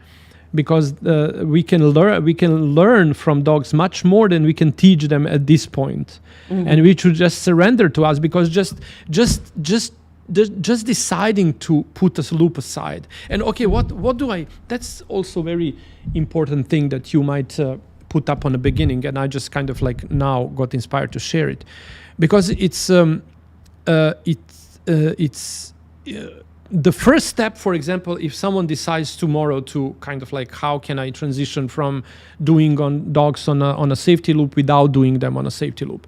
Because we can learn from dogs much more than we can teach them at this point, and we should just surrender to us. Because just deciding to put a loop aside, and okay, what do I? That's also very important thing that you might put up on the beginning, and I just kind of like now got inspired to share it, because it's the first step. For example, if someone decides tomorrow to kind of like, how can I transition from doing on dogs on a safety loop without doing them on a safety loop?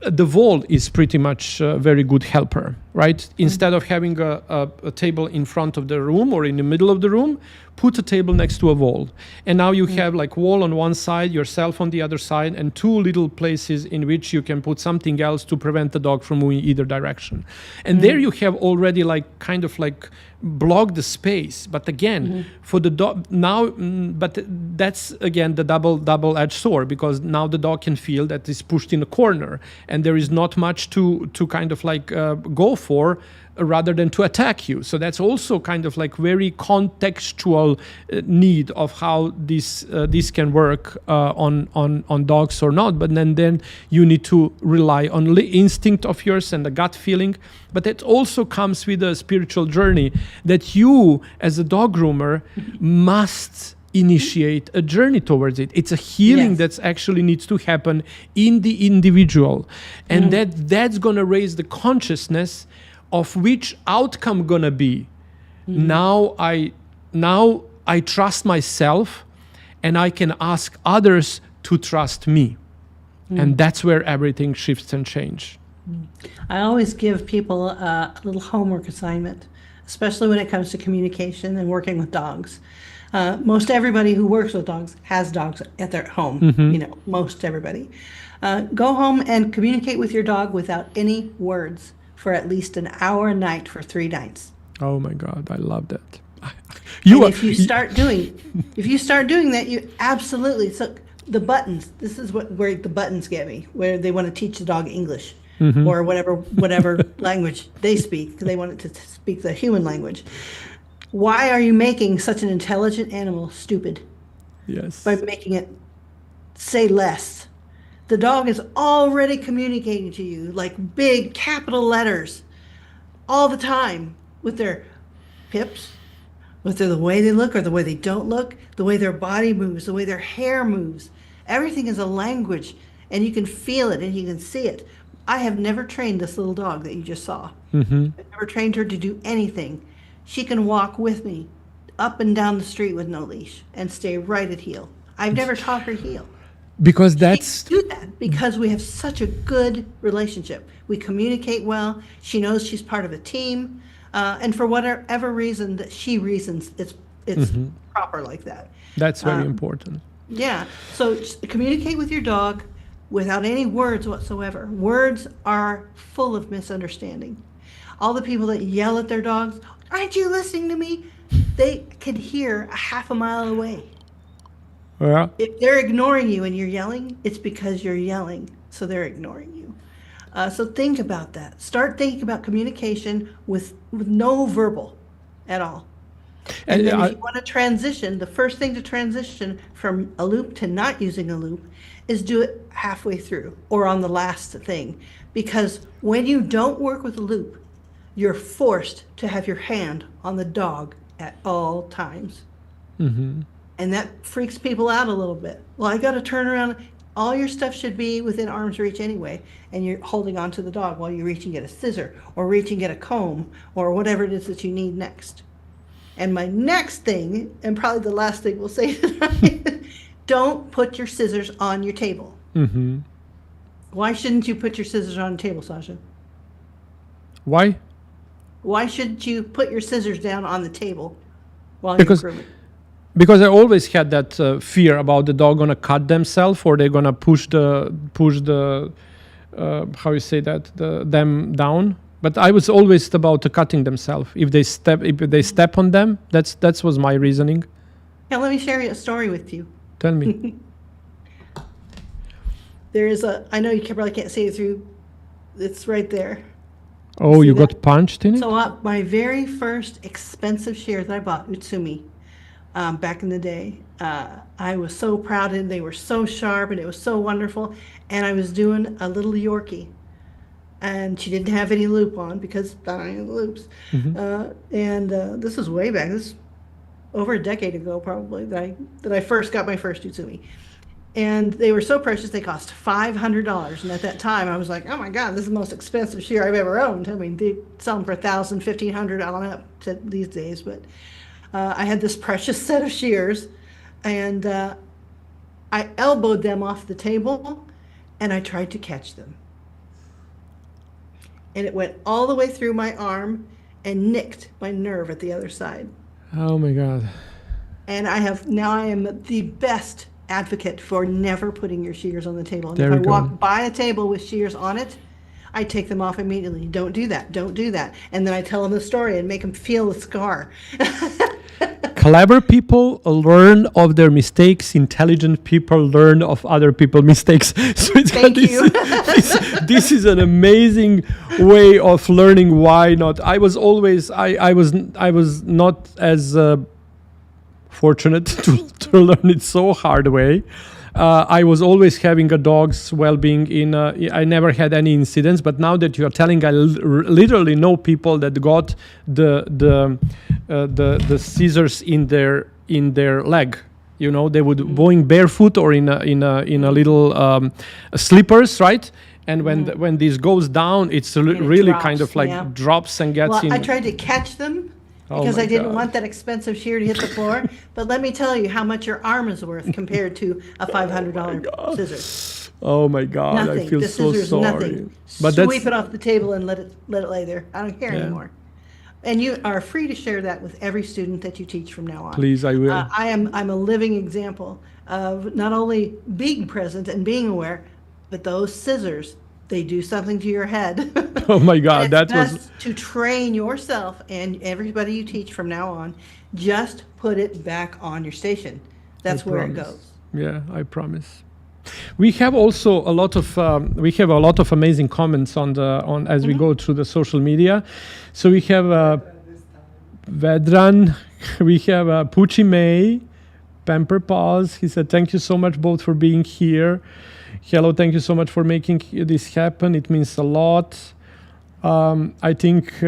The wall is pretty much a very good helper, right? Instead of having a table in front of the room or in the middle of the room, put a table next to a wall. And now you have like wall on one side, yourself on the other side, and two little places in which you can put something else to prevent the dog from moving either direction. And there you have already like kind of like blocked the space. But again, for the dog now, but that's again the double-edged sword, because now the dog can feel that it's pushed in a corner and there is not much to kind of like go for, rather than to attack you. So that's also kind of like very contextual need of how this can work on dogs or not. But then you need to rely on instinct of yours and the gut feeling. But it also comes with a spiritual journey that you, as a dog groomer, must initiate a journey towards it. It's a healing that actually needs to happen in the individual, and that's gonna raise the consciousness of which outcome gonna be. Now I trust myself, and I can ask others to trust me, and that's where everything shifts and change. I always give people a little homework assignment, especially when it comes to communication and working with dogs. Most everybody who works with dogs has dogs at their home. Most everybody. Go home and communicate with your dog without any words for at least an hour a night for 3 nights. Oh my God, I love that. If you start doing that, you absolutely. So the buttons. This is where the buttons get me, where they want to teach the dog English or whatever language they speak, because they want it to speak the human language. Why are you making such an intelligent animal stupid? Yes. By making it say less. The dog is already communicating to you like big capital letters all the time with their pips, with the way they look or the way they don't look, the way their body moves, the way their hair moves. Everything is a language, and you can feel it and you can see it. I have never trained this little dog that you just saw. I've never trained her to do anything. She can walk with me up and down the street with no leash and stay right at heel. I've never taught her heel. Because She that's can do that because we have such a good relationship. We communicate well. She knows she's part of a team, and for whatever reason that she reasons, it's proper like that. that's very important. Yeah. So communicate with your dog without any words whatsoever. Words are full of misunderstanding. All the people that yell at their dogs, "Aren't you listening to me?" They can hear a half a mile away. Yeah. If they're ignoring you and you're yelling, it's because you're yelling, so they're ignoring you. So think about that. Start thinking about communication with no verbal at all. And then if you want to transition, the first thing to transition from a loop to not using a loop is do it halfway through or on the last thing. Because when you don't work with a loop, you're forced to have your hand on the dog at all times. And that freaks people out a little bit. Well, I got to turn around. All your stuff should be within arm's reach anyway, and you're holding on to the dog while you reach and get a scissor or reach and get a comb or whatever it is that you need next. And my next thing, and probably the last thing we'll say tonight, don't put your scissors on your table. Why shouldn't you put your scissors on the table, Sasha? Why? Why shouldn't you put your scissors down on the table while Because- you're grooming? Because I always had that fear about the dog gonna cut themselves or they're gonna push the how you say that them down. But I was always about the cutting themselves. If they step on them, that was my reasoning. Now let me share a story with you. Tell me. There is I know you probably can't see it through, it's right there. Oh, See you that? got punched in it? So my very first expensive shears that I bought, Utsumi, back in the day, I was so proud and they were so sharp and it was so wonderful. And I was doing a little Yorkie and she didn't have any loop on because I don't have loops. This was way back. This is over a decade ago probably that I first got my first Utsumi. And they were so precious, they cost $500. And at that time, I was like, oh my God, this is the most expensive shear I've ever owned. I mean, they sell them for $1,000, $1,500, I don't know to these days. But I had this precious set of shears, and I elbowed them off the table, and I tried to catch them. And it went all the way through my arm and nicked my nerve at the other side. Oh my God. And I am the best advocate for never putting your shears on the table. And There if we I go. walk by a table with shears on it, I take them off immediately. Don't do that. Don't do that. And then I tell them the story and make them feel the scar. Clever people learn of their mistakes. Intelligent people learn of other people's mistakes. So Thank you. this is an amazing way of learning. Why not? I was not as fortunate to learn it so hard way. I was always having a dog's well-being I never had any incidents, but now that you are telling, I literally know people that got the scissors in their leg. You know, they would going barefoot or in a little slippers, right? And when this goes down, it's really drops, kind of like yeah. drops and gets Well, in. I tried to catch them Oh because my I didn't God. want that expensive shear to hit the floor. But let me tell you how much your arm is worth compared to a $500 scissor. Oh my God, Nothing. I feel The so scissors, sorry. nothing. But Sweep it off the table and let it lay there. I don't care Yeah. anymore. And you are free to share that with every student that you teach from now on. Please, I will. I'm a living example of not only being present and being aware, but those scissors, they do something to your head. Oh my God, And that it's was best to train yourself and everybody you teach from now on. Just put it back on your station. That's where it promise. goes. Yeah, I promise. We have also a lot of amazing comments on as we go through the social media. So we have Vedran, we have Pucci May, Pamper Paws. He said, "Thank you so much both for being here. Hello, thank you so much for making this happen. It means a lot. I think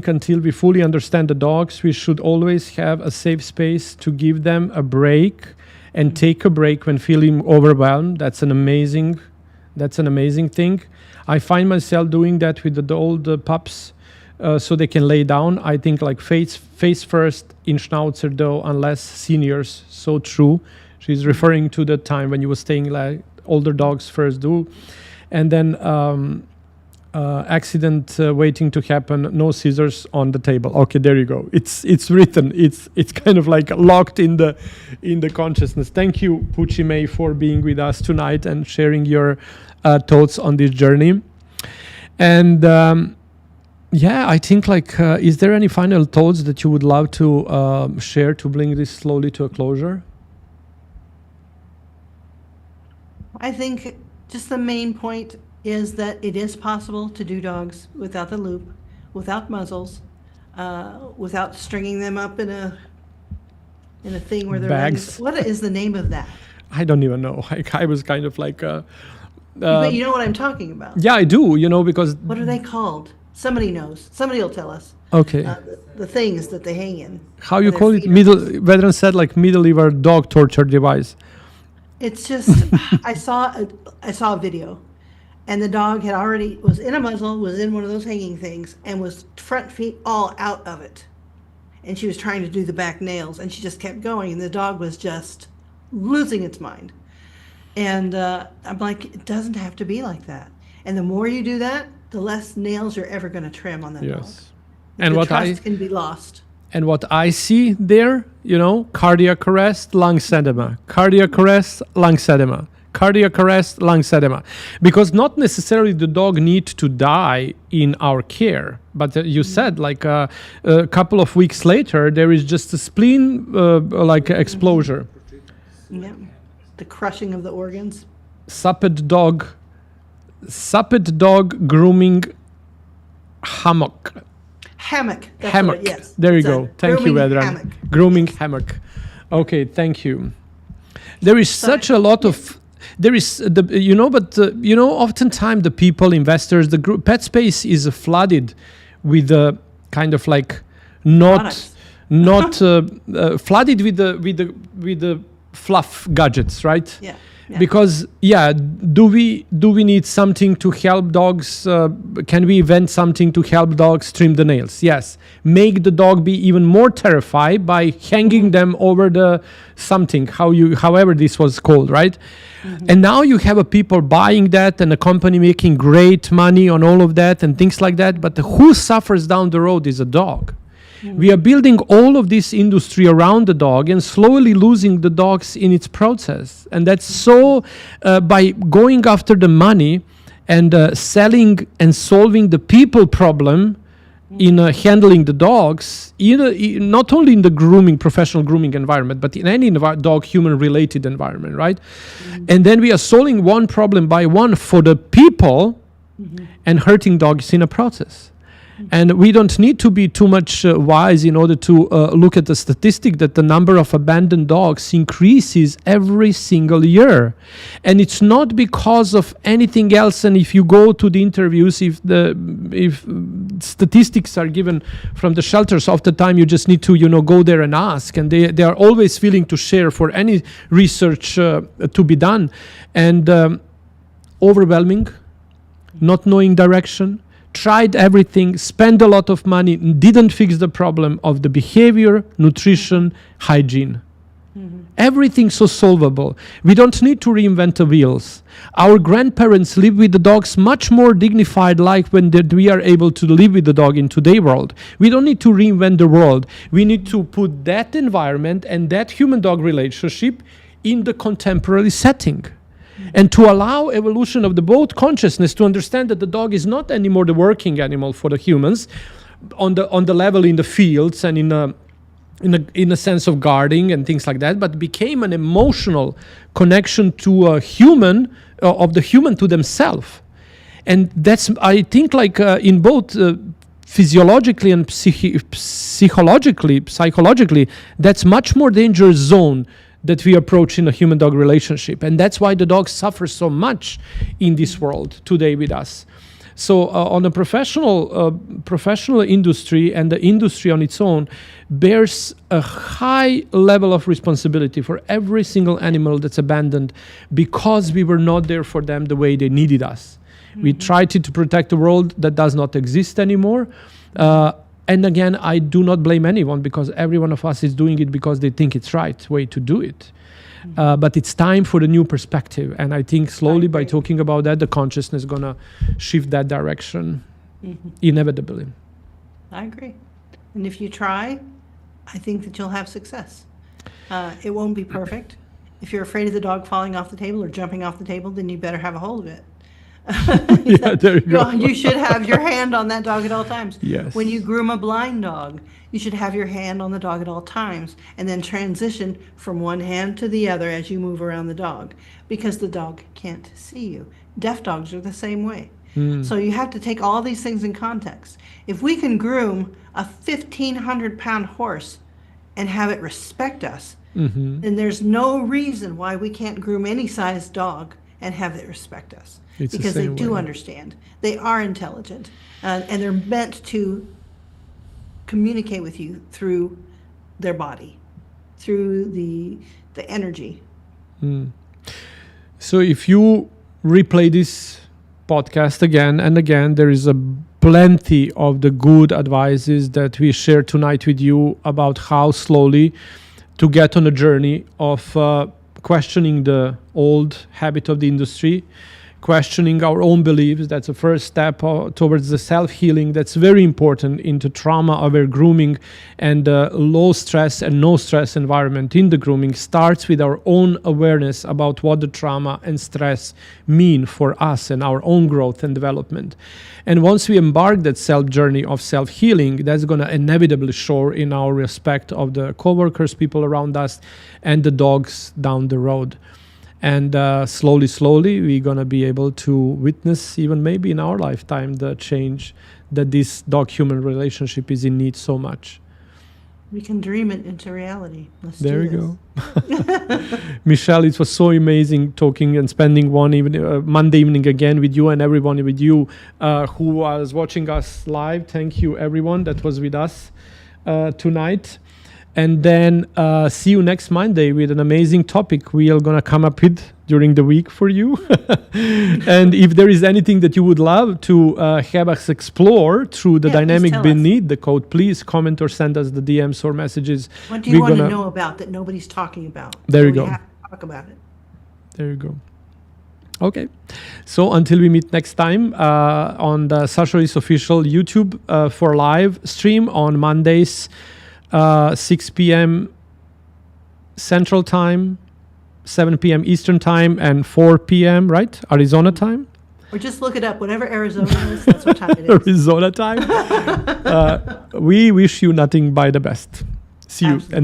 until we fully understand the dogs, we should always have a safe space to give them a break and take a break when feeling overwhelmed. That's an amazing thing. I find myself doing that with the old pups so they can lay down. I think like face first in Schnauzer though, unless seniors. So true. She's referring to the time when you were saying like older dogs first do, and then accident waiting to happen. No scissors on the table. Okay, there you go. It's written. It's kind of like locked in the consciousness. Thank you, Pucci May, for being with us tonight and sharing your thoughts on this journey. And yeah, I think like, is there any final thoughts that you would love to share to bring this slowly to a closure? I think just the main point is that it is possible to do dogs without the loop, without muzzles, without stringing them up in a thing where they're Bags. What is the name of that? I don't even know. Like I was kind of like, But you know what I'm talking about. yeah, I do. Because What are they called? Somebody knows. Somebody will tell us. okay, The things that they hang in. how you their call it? feet are- Veteran said like medieval dog torture device. It's just I saw a video, and the dog was in a muzzle, was in one of those hanging things, and was front feet all out of it. And she was trying to do the back nails, and she just kept going, and the dog was just losing its mind. And I'm like, it doesn't have to be like that. And the more you do that, the less nails you're ever going to trim on that dog. Yes. And the what trust can be lost. And what I see there, cardiac arrest, lungs edema, cardiac arrest, lungs edema, cardiac arrest, lungs edema. Because not necessarily the dog needs to die in our care. But you said like a couple of weeks later, there is just a spleen like explosion. Yeah. The crushing of the organs. Supped dog grooming hammock. Hammock. That's Hammock. What yes. There you It's a go. Thank you, grooming Vedran. hammock. Grooming hammock. Okay, thank you. There is such a lot of. There is oftentimes the people, investors, the group, pet space is flooded with kind of like Products. flooded with the fluff gadgets, right? Yeah. Because do we need something to help dogs? Can we invent something to help dogs trim the nails? Yes. Make the dog be even more terrified by hanging them over the something, however this was called, right? Mm-hmm. And now you have people buying that and a company making great money on all of that and things like that. But who suffers down the road is a dog. We are building all of this industry around the dog and slowly losing the dogs in its process. And that's so by going after the money and selling and solving the people problem in handling the dogs, not only in the professional grooming environment, but in any dog-human related environment, right? Mm-hmm. And then we are solving one problem by one for the people and hurting dogs in a process. And we don't need to be too much wise in order to look at the statistic that the number of abandoned dogs increases every single year. And it's not because of anything else. And if you go to the interviews, if statistics are given from the shelters, of the time you just need to go there and ask. And they are always willing to share for any research to be done. And overwhelming, not knowing direction, tried everything, spent a lot of money, didn't fix the problem of the behavior, nutrition, hygiene. Mm-hmm. Everything so solvable. We don't need to reinvent the wheels. Our grandparents live with the dogs much more dignified life when we are able to live with the dog in today's world. We don't need to reinvent the world. We need to put that environment and that human-dog relationship in the contemporary setting. And to allow evolution of the both consciousness to understand that the dog is not anymore the working animal for the humans on the level in the fields and in a sense of guarding and things like that, but became an emotional connection to a human, of the human to themselves. And that's, I think, like in both physiologically and psychologically, that's much more dangerous zone that we approach in a human-dog relationship. And that's why the dogs suffer so much in this world today with us. So on a professional industry, and the industry on its own bears a high level of responsibility for every single animal that's abandoned because we were not there for them the way they needed us. Mm-hmm. We tried to protect a world that does not exist anymore. And again, I do not blame anyone, because every one of us is doing it because they think it's right way to do it. But it's time for the new perspective. And I think slowly by talking about that, the consciousness is going to shift that direction inevitably. I agree. And if you try, I think that you'll have success. It won't be perfect. If you're afraid of the dog falling off the table or jumping off the table, then you better have a hold of it. Yeah, there you go. You should have your hand on that dog at all times. Yes. When you groom a blind dog, you should have your hand on the dog at all times, and then transition from one hand to the other as you move around the dog, because the dog can't see you. Deaf dogs are the same way. So you have to take all these things in context. If we can groom a 1,500-pound horse and have it respect us, then there's no reason why we can't groom any size dog and have it respect us. It's because the they same do way. understand. They are intelligent, and they're meant to communicate with you through their body, through the energy. So if you replay this podcast again and again, there is a plenty of the good advices that we share tonight with you about how slowly to get on a journey of questioning the old habit of the industry, questioning our own beliefs. That's the first step towards the self-healing. That's very important into trauma-aware grooming, and low stress and no stress environment in the grooming starts with our own awareness about what the trauma and stress mean for us and our own growth and development. And once we embark that self-journey of self-healing, that's going to inevitably show in our respect of the coworkers, people around us, and the dogs down the road. And slowly, we're going to be able to witness, even maybe in our lifetime, the change that this dog-human relationship is in need so much. We can dream it into reality. There you go. Michelle, it was so amazing talking and spending one evening, Monday evening again with you and everyone with you who was watching us live. Thank you, everyone that was with us tonight. And then see you next Monday with an amazing topic we are going to come up with during the week for you. And if there is anything that you would love to have us explore through the dynamic Beneath the Coat, please comment or send us the DMs or messages. What do you want to know about that nobody's talking about? There you go. We have to talk about it. There you go. Okay. So until we meet next time on the Sasha Riess official YouTube for live stream on Mondays, 6 p.m. Central Time, 7 p.m. Eastern Time, and 4 p.m., right? Arizona time? Or just look it up. Whatever Arizona is, that's what time it is. Arizona time. We wish you nothing but the best. See you. Absolutely.